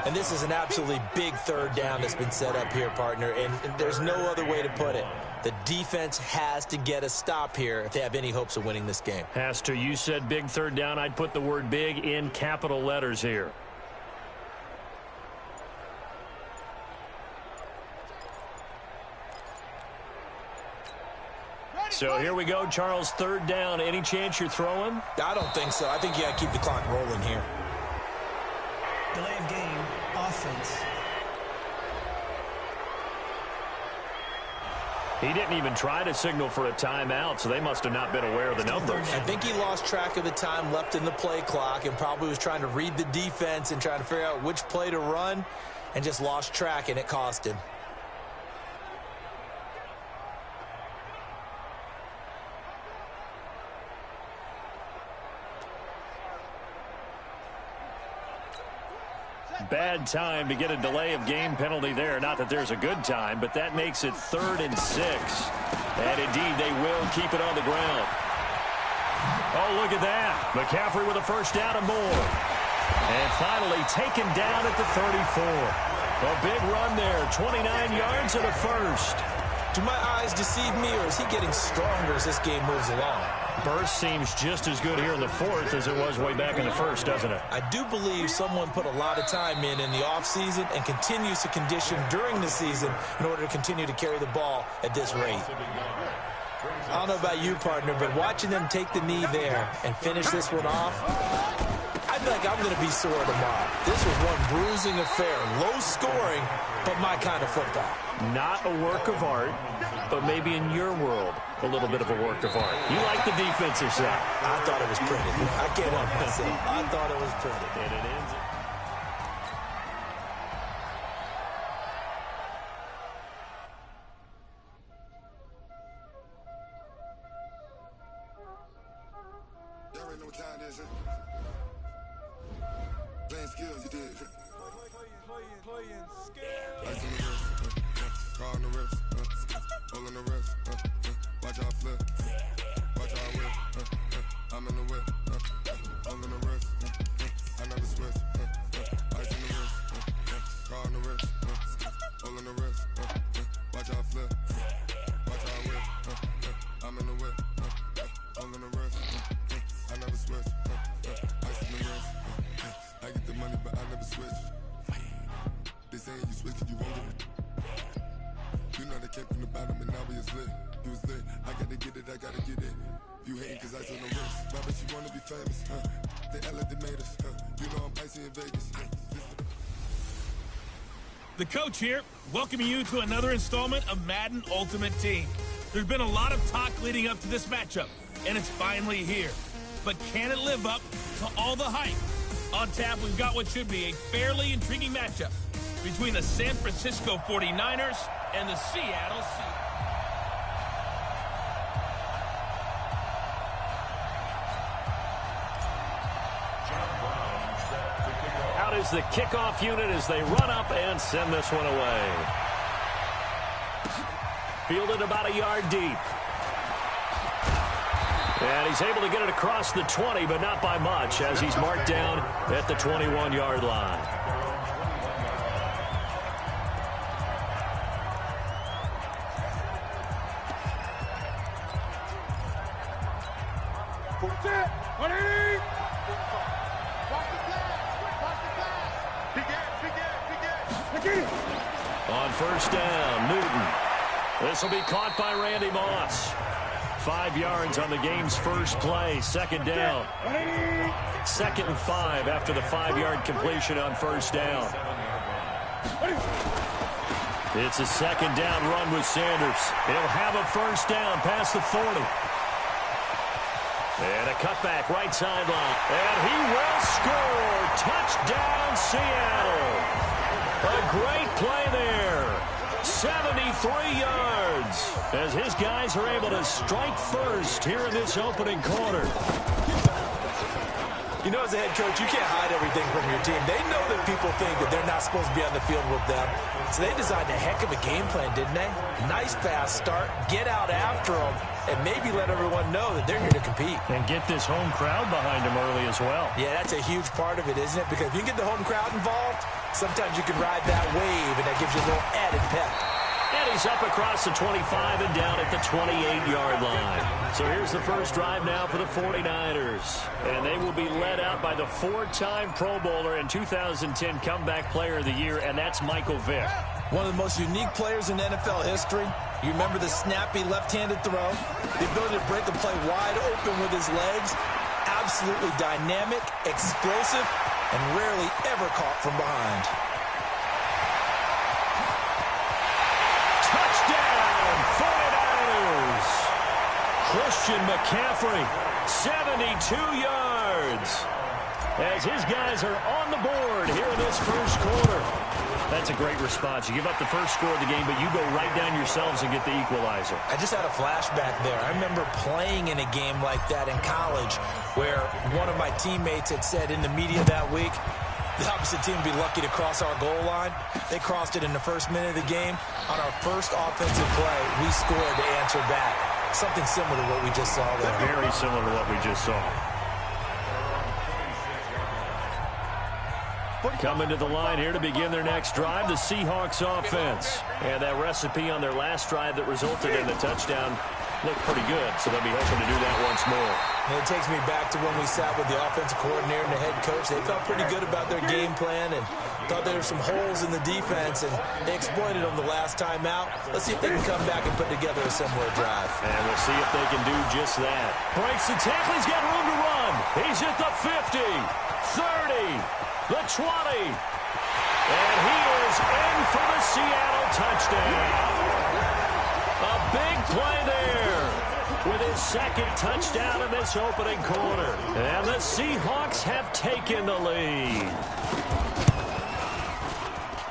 E: And this is an absolutely big 3rd down that's been set up here, partner. And there's no other way to put it. The defense has to get a stop here if they have any hopes of winning this game.
D: Has to. You said big 3rd down. I'd put the word big in capital letters here. So here we go, Charles, third down. Any chance you're throwing?
E: I don't think so. I think you got to keep the clock rolling here.
J: Delay of game, offense.
D: He didn't even try to signal for a timeout, so they must have not been aware of the numbers.
E: I think he lost track of the time left in the play clock and probably was trying to read the defense and trying to figure out which play to run and just lost track, and it cost him.
D: Bad time to get a delay of game penalty there. Not that there's a good time, but that makes it 3rd and 6. And indeed, they will keep it on the ground. Oh, look at that. McCaffrey with a first down and more. And finally taken down at the 34. A big run there, 29 yards and a first.
E: Do my eyes deceive me, or is he getting stronger as this game moves along?
D: Burst seems just as good here in the 4th as it was way back in the 1st, doesn't it?
E: I do believe someone put a lot of time in the offseason and continues to condition during the season in order to continue to carry the ball at this rate. I don't know about you, partner, but watching them take the knee there and finish this one off, I feel like I'm going to be sore tomorrow. This was one bruising affair, low scoring, but my kind of football.
D: Not a work of art, but maybe in your world, a little bit of a work of art. You like the defensive side.
E: I thought it was pretty. I can't help myself. I thought it was pretty.
D: And it ends.
I: Y'all already know what time it is, huh? Playing skills, you did. Playing skills. Ice on the wrist, car on the wrist, hole in the wrist, watch how I flip, watch how I whip, I'm in the whip, hole in the wrist, I never switch, ice on the wrist, car on the wrist, hole in the wrist, watch how I flip, watch how I whip, I'm in the whip, hole in the wrist, I never switch, ice on the wrist, I get the money but I never switch. They saying you switch and you won't get it. You know they came from the bottom and now we is lit. You was lit, I gotta get it, I gotta get it. You hating cause ice on the wrist. Why bet you wanna be famous, huh? They act like they made us, huh? You know I'm icy in Vegas,
C: The coach here, welcoming you to another installment of Madden Ultimate Team. There's been a lot of talk leading up to this matchup, and it's finally here. But can it live up to all the hype? On tap, we've got what should be a fairly intriguing matchup between the San Francisco 49ers and the Seattle Seahawks.
D: Out is the kickoff unit as they run up and send this one away. Fielded about a yard deep. And he's able to get it across the 20, but not by much, as he's marked down at the 21-yard line. On first down, Newton. This will be caught by Randy Moss. 5 yards on the game's first play. Second down. 2nd and 5 after the 5-yard completion on first down. It's a second down run with Sanders. He'll have a first down past the 40. And a cutback right sideline. And he will score. Touchdown, Seattle. A great play there. 73 yards as his guys are able to strike first here in this opening quarter.
E: You know, as a head coach, you can't hide everything from your team. They know that people think that they're not supposed to be on the field with them. So they designed a heck of a game plan, didn't they? Nice fast start, get out after them, and maybe let everyone know that they're here to compete.
D: And get this home crowd behind them early as well.
E: Yeah, that's a huge part of it, isn't it? Because if you can get the home crowd involved, sometimes you can ride that wave, and that gives you a little added pep.
D: And he's up across the 25 and down at the 28-yard line. So here's the first drive now for the 49ers. And they will be led out by the 4-time Pro Bowler and 2010 Comeback Player of the Year, and that's Michael Vick.
E: One of the most unique players in NFL history. You remember the snappy left-handed throw, the ability to break a play wide open with his legs. Absolutely dynamic, explosive, and rarely ever caught from behind.
D: Touchdown, 49ers! Christian McCaffrey, 72 yards. As his guys are on the board here in this first quarter. That's a great response. You give up the first score of the game, but you go right down yourselves and get the equalizer.
E: I just had a flashback there. I remember playing in a game like that in college where one of my teammates had said in the media that week, the opposite team would be lucky to cross our goal line. They crossed it in the first minute of the game. On our first offensive play, we scored to answer back. Something similar to what we just saw there.
D: Very similar to what we just saw. Coming to the line here to begin their next drive, the Seahawks offense. And that recipe on their last drive that resulted in a touchdown looked pretty good, so they'll be hoping to do that once more.
E: And it takes me back to when we sat with the offensive coordinator and the head coach. They felt pretty good about their game plan and thought there were some holes in the defense, and they exploited them the last time out. Let's see if they can come back and put together a similar drive.
D: And we'll see if they can do just that. Breaks the tackle. He's got room to run. He's at the 50, 30. The 20, and he is in for the Seattle touchdown. A big play there with his second touchdown in this opening quarter. And the Seahawks have taken the lead.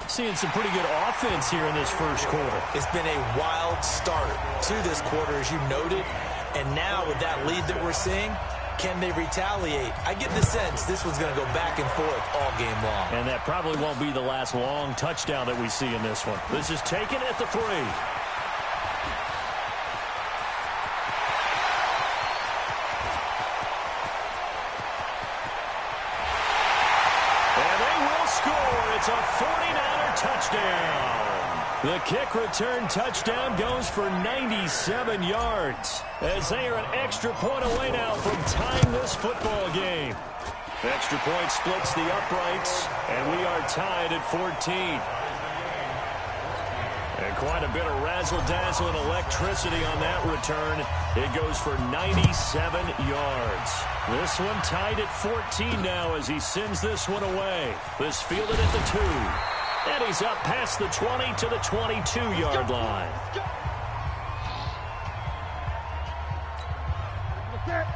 D: Seeing some pretty good offense here in this first quarter.
E: It's been a wild start to this quarter, as you noted. And now with that lead that we're seeing, can they retaliate? I get the sense this one's going to go back and forth all game long.
D: And that probably won't be the last long touchdown that we see in this one. This is taken at the 3. And they will score. It's a 49er touchdown. The kick return touchdown goes for 97 yards as they are an extra point away now from tying this football game. Extra point splits the uprights, and we are tied at 14. And quite a bit of razzle-dazzle and electricity on that return. It goes for 97 yards. This one tied at 14 now as he sends this one away. This fielded at the 2. And he's up past the 20 to the 22-yard line.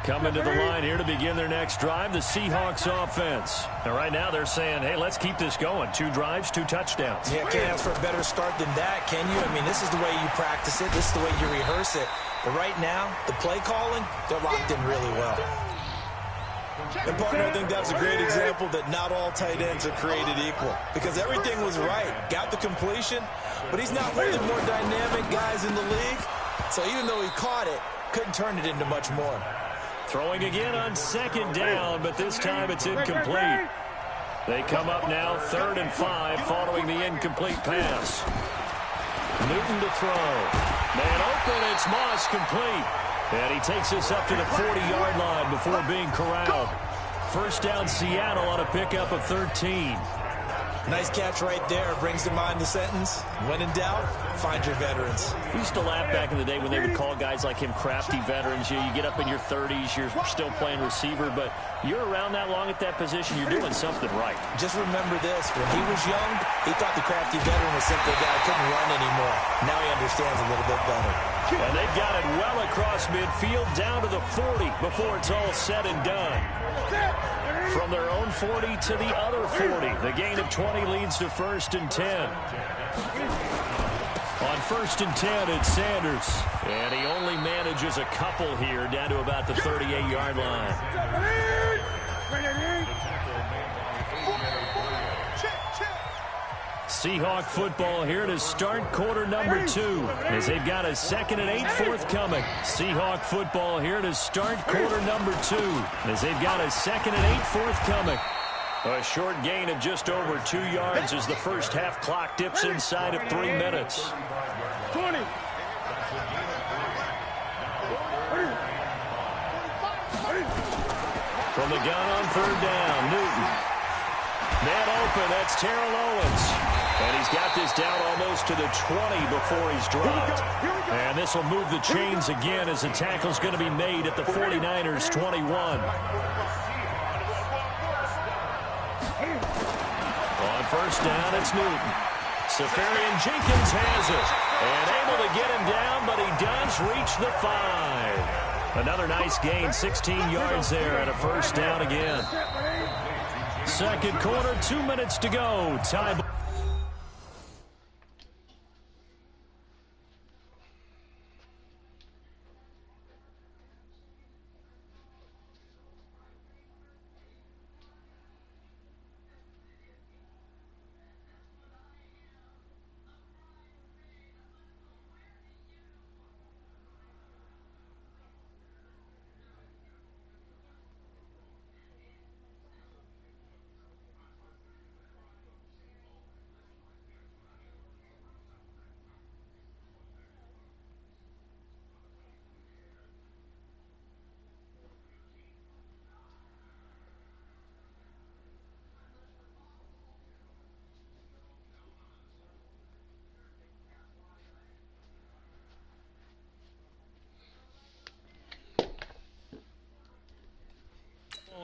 D: Coming to the line here to begin their next drive, the Seahawks offense. And right now they're saying, hey, let's keep this going. 2 drives, 2 touchdowns.
E: Yeah, can't ask for a better start than that, can you? I mean, this is the way you practice it. This is the way you rehearse it. But right now, the play calling, they're locked in really well. And, partner, I think that's a great example that not all tight ends are created equal. Because everything was right. Got the completion, but he's not one of the more dynamic guys in the league. So even though he caught it, couldn't turn it into much more.
D: Throwing again on 2nd down, but this time it's incomplete. They come up now 3rd and 5 following the incomplete pass. Newton to throw. Man open, it's Moss complete. And he takes us up to the 40-yard line before being corralled. First down Seattle on a pickup of 13.
E: Nice catch right there. Brings to mind the sentence, when in doubt, find your veterans.
D: We used to laugh back in the day when they would call guys like him crafty veterans. You get up in your 30s, you're still playing receiver, but you're around that long at that position, you're doing something right.
E: Just remember this. When he was young, he thought the crafty veteran was simply a guy who couldn't run anymore. Now he understands a little bit better.
D: And they've got it well across midfield down to the 40 before it's all said and done. From their own 40 to the other 40. The gain of 20 leads to 1st and 10. On 1st and 10, it's Sanders. And he only manages a couple here down to about the 38-yard line. Seahawk football here to start quarter number 2 as they've got a 2nd and 8 forthcoming. Seahawk football here to start quarter number 2 as they've got a 2nd and 8 forthcoming. A short gain of just over 2 yards as the first half clock dips inside of 3 minutes.
G: 20.
D: From the gun on 3rd down, Newton. Man open, that's Terrell Owens. And he's got this down almost to the 20 before he's dropped. And this will move the chains again as the tackle's going to be made at the 49ers 21. On first down, it's Newton. Safarian Jenkins has it. And able to get him down, but he does reach the 5. Another nice gain, 16 yards there, and a first down again. Second quarter, 2 minutes to go. Time.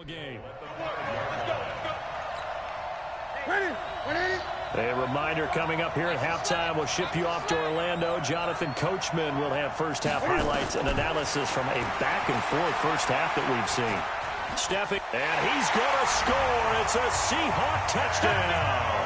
D: Game. A reminder coming up here at halftime. We'll ship you off to Orlando. Jonathan Coachman will have first half highlights and analysis from a back and forth first half that we've seen. Stepping, and he's going to score. It's a Seahawk touchdown.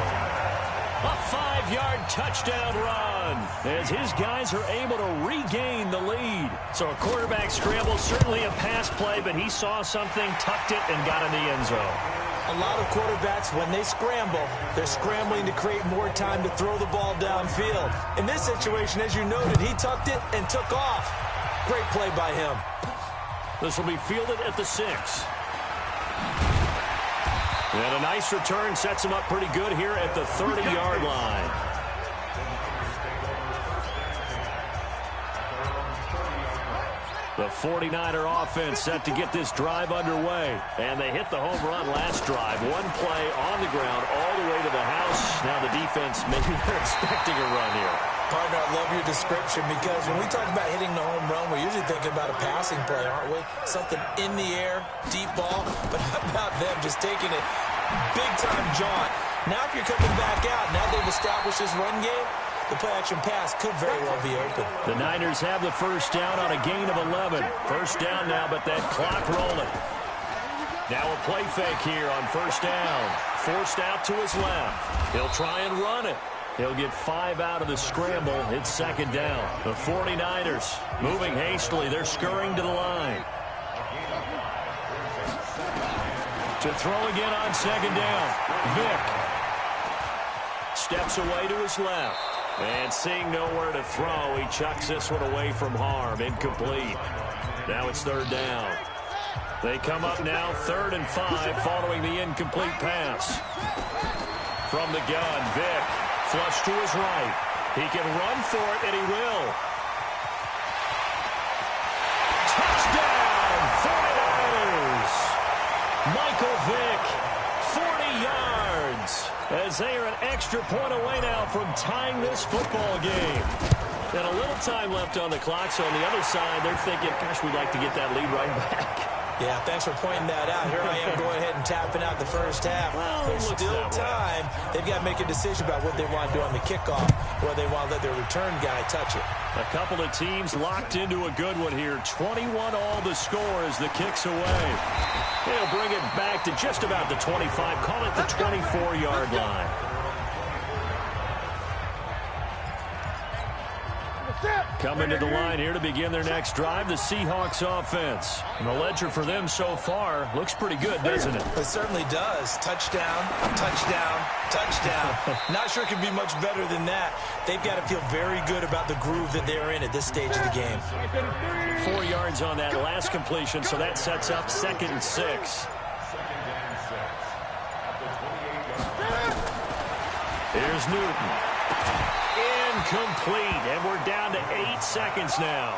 D: A 5-yard touchdown run as his guys are able to regain the lead. So a quarterback scramble, certainly a pass play, but he saw something, tucked it, and got in the end zone.
E: A lot of quarterbacks, when they scramble, they're scrambling to create more time to throw the ball downfield. In this situation, as you noted, he tucked it and took off. Great play by him.
D: This will be fielded at the 6. And a nice return sets him up pretty good here at the 30-yard line. The 49er offense set to get this drive underway. And they hit the home run last drive. One play on the ground all the way to the house. Now the defense, maybe they're expecting a run here.
E: Partner, I love your description because when we talk about hitting the home run, we're usually thinking about a passing play, aren't we? Something in the air, deep ball. But how about them just taking it big-time jaunt? Now if you're coming back out, now they've established this run game, the play-action pass could very well be open.
D: The Niners have the first down on a gain of 11. First down now, but that clock rolling. Now a play fake here on first down. Forced out to his left. He'll try and run it. He'll get 5 out of the scramble. It's second down. The 49ers moving hastily. They're scurrying to the line. To throw again on second down. Vick steps away to his left. And seeing nowhere to throw, he chucks this one away from harm. Incomplete. Now it's third down. They come up now 3rd and 5 following the incomplete pass. From the gun, Vick. Flush to his right. He can run for it, and he will. Touchdown, 49ers! Michael Vick, 40 yards, as they are an extra point away now from tying this football game. And a little time left on the clock, so on the other side, they're thinking, gosh, we'd like to get that lead right back.
E: Yeah, thanks for pointing that out. Here I am going ahead and tapping out the first half.
D: Well,
E: there's still time. They've got to make a decision about what they want to do on the kickoff, or they want to let their return guy touch it.
D: A couple of teams locked into a good one here. 21 all the score as the kick's away. They'll bring it back to just about the 25. Call it the 24-yard line. Coming to the line here to begin their next drive, the Seahawks offense. And the ledger for them so far looks pretty good, doesn't it?
E: It certainly does. Touchdown, touchdown, touchdown. Not sure it could be much better than that. They've got to feel very good about the groove that they're in at this stage of the game.
D: 4 yards on that last completion, so that sets up 2nd and 6. Here's Newton. Incomplete, and we're down to 8 seconds now.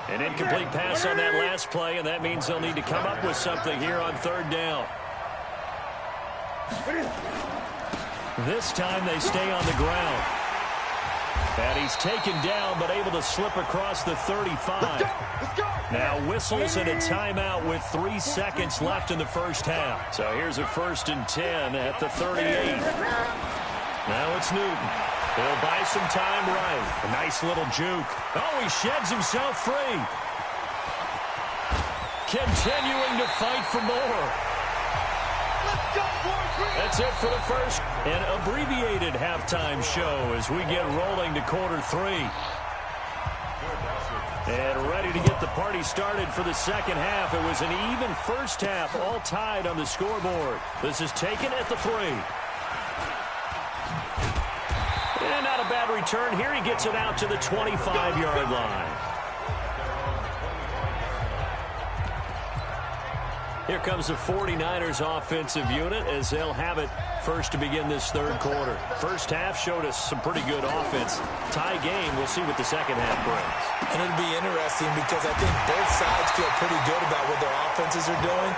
D: An incomplete pass on that last play, and that means they'll need to come up with something here on 3rd down. This time they stay on the ground. And he's taken down, but able to slip across the 35. Now whistles and a timeout with 3 seconds left in the first half. So here's a 1st and 10 at the 38. Now it's Newton. He'll buy some time right. A nice little juke. Oh, he sheds himself free. Continuing to fight for more. That's it for the first. An abbreviated halftime show as we get rolling to quarter 3. And ready to get the party started for the second half. It was an even first half, all tied on the scoreboard. This is taken at the 3. And not a bad return here. He gets it out to the 25-yard line. Here comes the 49ers offensive unit as they'll have it first to begin this third quarter. First half showed us some pretty good offense. Tie game, we'll see what the second half brings.
E: And it'll be interesting because I think both sides feel pretty good about what their offenses are doing.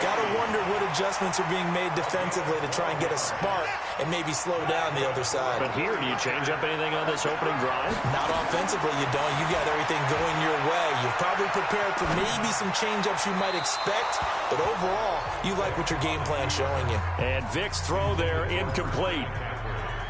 E: Got to wonder what adjustments are being made defensively to try and get a spark and maybe slow down the other side.
D: But here, do you change up anything on this opening drive?
E: Not offensively, you don't. You got everything going your way. You've probably prepared for maybe some change-ups you might expect, but overall, you like what your game plan's showing you.
D: And Vic's throw there, incomplete.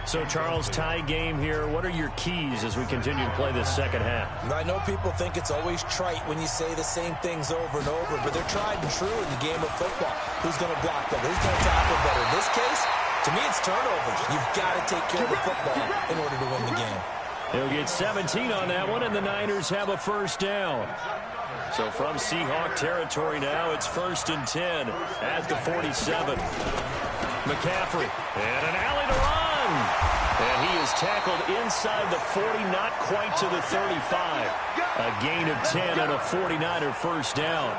D: So, Charles, tie game here. What are your keys as we continue to play this second half?
E: I know people think it's always trite when you say the same things over and over, but they're tried and true in the game of football. Who's going to block better? Who's going to tackle better? In this case, to me, it's turnovers. You've got to take care of the football in order to win the game.
D: They'll get 17 on that one, and the Niners have a first down. So from Seahawk territory now, it's 1st and 10 at the 47. McCaffrey, and an alley to run. And he is tackled inside the 40, not quite to the 35. A gain of 10 and a 49er first down.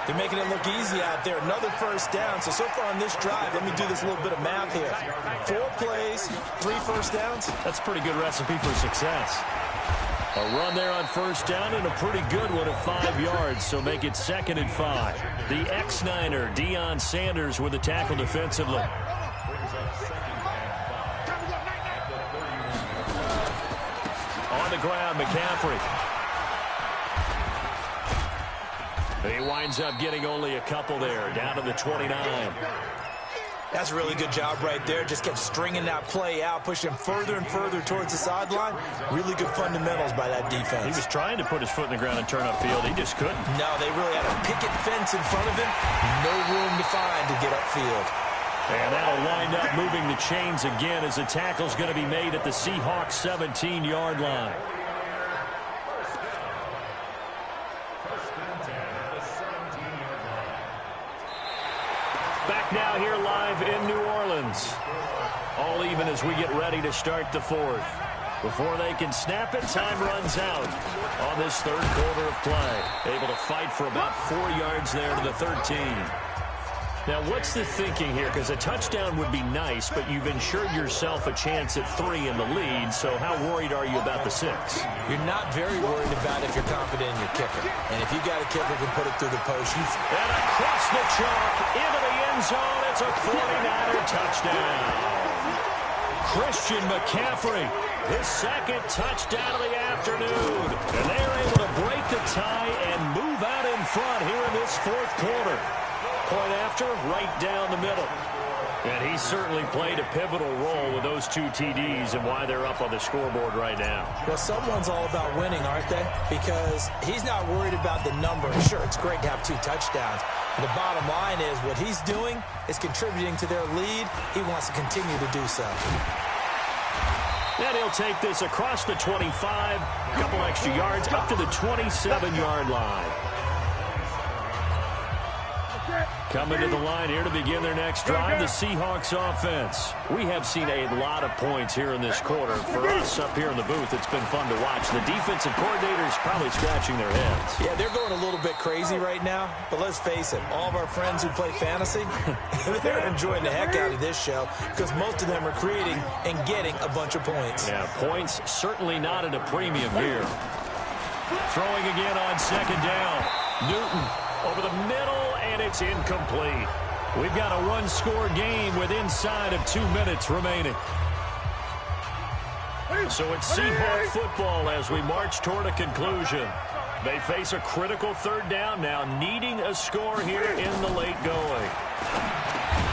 E: They're making it look easy out there. Another first down. So far on this drive, let me do this little bit of math here. 4 plays, 3 first downs.
D: That's a pretty good recipe for success. A run there on first down and a pretty good one at 5 yards, so make it 2nd and 5. The ex-Niner, Deion Sanders, with a tackle defensively. On the ground, McCaffrey. He winds up getting only a couple there, down to the 29.
E: That's a really good job right there. Just kept stringing that play out, pushing further and further towards the sideline. Really good fundamentals by that defense.
D: He was trying to put his foot in the ground and turn upfield. He just couldn't.
E: No, they really had a picket fence in front of him. No room to find to get upfield.
D: And that'll wind up moving the chains again as the tackle's going to be made at the Seahawks 17-yard line. Back now here live in New Orleans. All even as we get ready to start the fourth. Before they can snap it, time runs out on this third quarter of play. Able to fight for about 4 yards there to the 13. Now, what's the thinking here? Because a touchdown would be nice, but you've ensured yourself a chance at 3 in the lead, so how worried are you about the 6?
E: You're not very worried about if you're confident in your kicker. And if you got a kicker who can put it through the post,
D: and across the chalk, into the end zone, it's a 49er touchdown. Christian McCaffrey, his 2nd touchdown of the afternoon. And they're able to break the tie and move out in front here in this fourth quarter. Point after, right down the middle. And he certainly played a pivotal role with those 2 TDs and why they're up on the scoreboard right now.
E: Well, someone's all about winning, aren't they? Because he's not worried about the number. Sure, it's great to have 2 touchdowns. But the bottom line is what he's doing is contributing to their lead. He wants to continue to do so.
D: And he'll take this across the 25, a couple extra yards, up to the 27-yard line. Coming to the line here to begin their next drive, the Seahawks offense. We have seen a lot of points here in this quarter. For us up here in the booth, it's been fun to watch. The defensive coordinators probably scratching their heads.
E: Yeah, they're going a little bit crazy right now. But let's face it, all of our friends who play fantasy, they're enjoying the heck out of this show because most of them are creating and getting a bunch of points.
D: Yeah, points certainly not at a premium here. Throwing again on 2nd down. Newton over the middle, and it's incomplete. We've got a one-score game with inside of 2 minutes remaining. So it's Seahawk football as we march toward a conclusion. They face a critical third down now, needing a score here in the late going.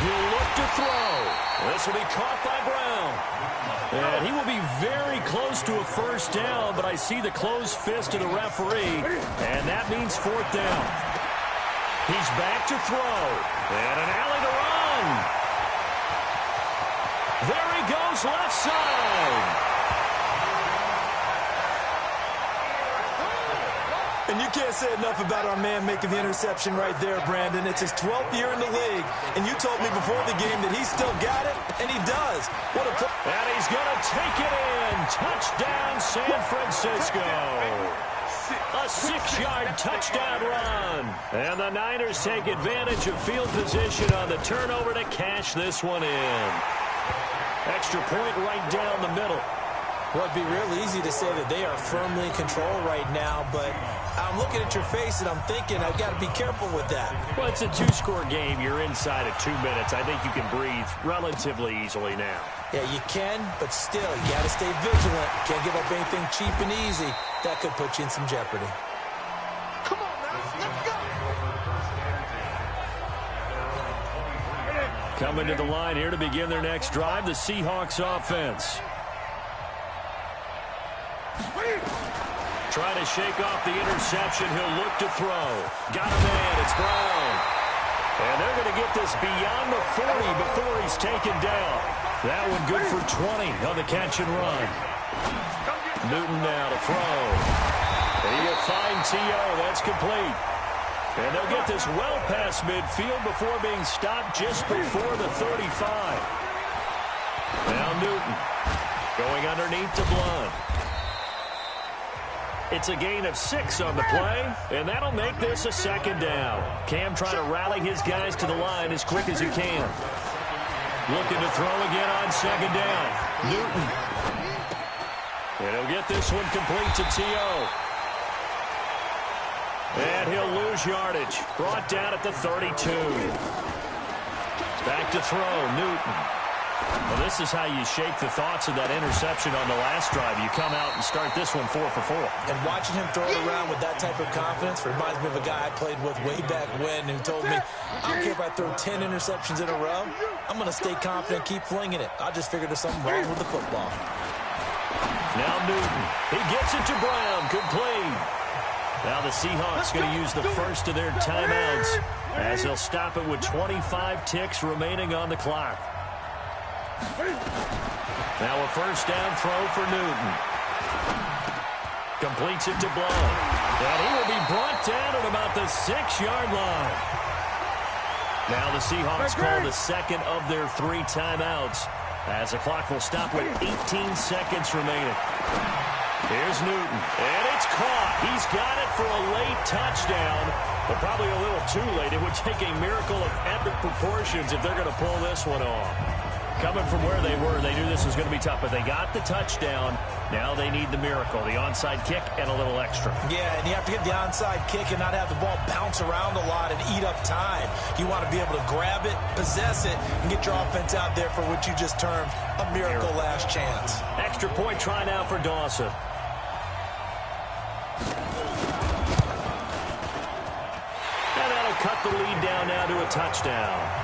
D: He'll look to throw. This will be caught by Brown. And he will be very close to a first down, but I see the closed fist of the referee, and that means fourth down. He's back to throw. And an alley to run. There he goes, left side.
E: And you can't say enough about our man making the interception right there, Brandon. It's his 12th year in the league, and you told me before the game that he still got it, and he does. What a play.
D: And he's going to take it in. Touchdown, San Francisco. A 6-yard touchdown run. And the Niners take advantage of field position on the turnover to cash this one in. Extra point right down the middle.
E: Well, it'd be real easy to say that they are firmly in control right now, but I'm looking at your face and I'm thinking I've got to be careful with that.
D: Well, it's a 2-score game. You're inside of 2 minutes. I think you can breathe relatively easily now.
E: Yeah, you can, but still, you got to stay vigilant. Can't give up anything cheap and easy. That could put you in some jeopardy.
G: Come on now, let's go.
D: Coming to the line here to begin their next drive, the Seahawks offense. Trying to shake off the interception. He'll look to throw. Got a man. It's Brown. And they're going to get this beyond the 40 before he's taken down. That one good for 20 on the catch and run. Newton now to throw. And he'll find T.O. That's complete. And they'll get this well past midfield before being stopped just before the 35. Now Newton going underneath to Blunt. It's a gain of 6 on the play, and that'll make this a second down. Cam trying to rally his guys to the line as quick as he can. Looking to throw again on second down. Newton. And he'll get this one complete to T.O. And he'll lose yardage. Brought down at the 32. Back to throw, Newton. Well, this is how you shake the thoughts of that interception on the last drive. You come out and start this one 4 for 4.
E: And watching him throw it around with that type of confidence reminds me of a guy I played with way back when who told me, I don't care if I throw 10 interceptions in a row, I'm going to stay confident, keep flinging it. I just figured there's something wrong with the football.
D: Now Newton. He gets it to Brown. Complete. Now the Seahawks going to use the first of their timeouts as they'll stop it with 25 ticks remaining on the clock. Now a first down throw for Newton. Completes it to Blunt. And he will be brought down at about the 6-yard line. Now the Seahawks call the second of their 3 timeouts as the clock will stop with 18 seconds remaining. Here's Newton. And it's caught. He's got it for a late touchdown, but probably a little too late. It would take a miracle of epic proportions if they're going to pull this one off. Coming from where they were, they knew this was going to be tough, but they got the touchdown. Now they need the miracle, the onside kick and a little extra.
E: Yeah, and you have to get the onside kick and not have the ball bounce around a lot and eat up time. You want to be able to grab it, possess it, and get your offense out there for what you just termed a miracle last chance.
D: Extra point try now for Dawson. And that'll cut the lead down now to a touchdown.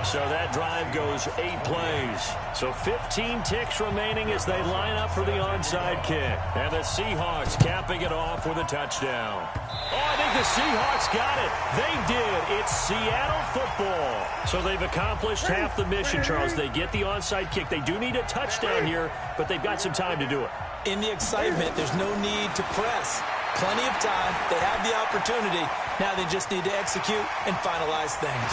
D: So that drive goes 8 plays. So 15 ticks remaining as they line up for the onside kick. And the Seahawks capping it off with a touchdown. Oh, I think the Seahawks got it. They did. It's Seattle football. So they've accomplished half the mission, Charles. They get the onside kick. They do need a touchdown here, but they've got some time to do it.
E: In the excitement, there's no need to press. Plenty of time. They have the opportunity. Now they just need to execute and finalize things.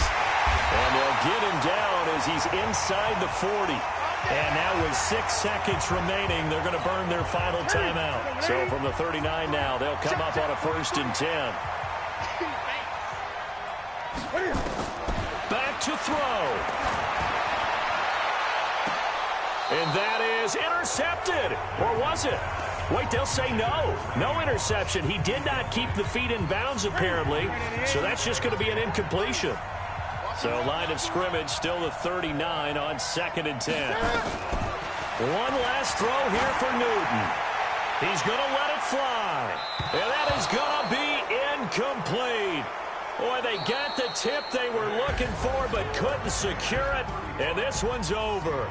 D: And they'll get him down as he's inside the 40. And now with 6 seconds remaining, they're going to burn their final timeout. So from the 39 now, they'll come up on a 1st and 10. Back to throw. And that is intercepted. Or was it? Wait, they'll say no. No interception. He did not keep the feet in bounds, apparently, so that's just going to be an incompletion. So line of scrimmage still the 39 on 2nd and 10. One last throw here for Newton. He's going to let it fly. And that is going to be incomplete. Boy, they got the tip they were looking for but couldn't secure it. And this one's over.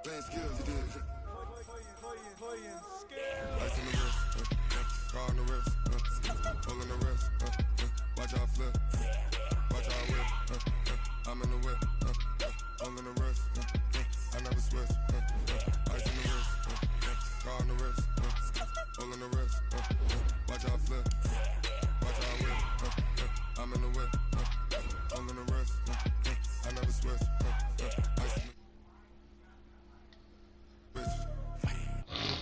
I: Playing skills, you did. Ice in the wrist, car on the wrist, pull on the wrist, watch out flip, watch out whip, I'm in the whip, pull on the wrist, I never switch, ice in the wrist, car on the wrist, pull on the wrist, watch out flip, watch out whip, I'm in the whip, pull on the wrist, I never switch,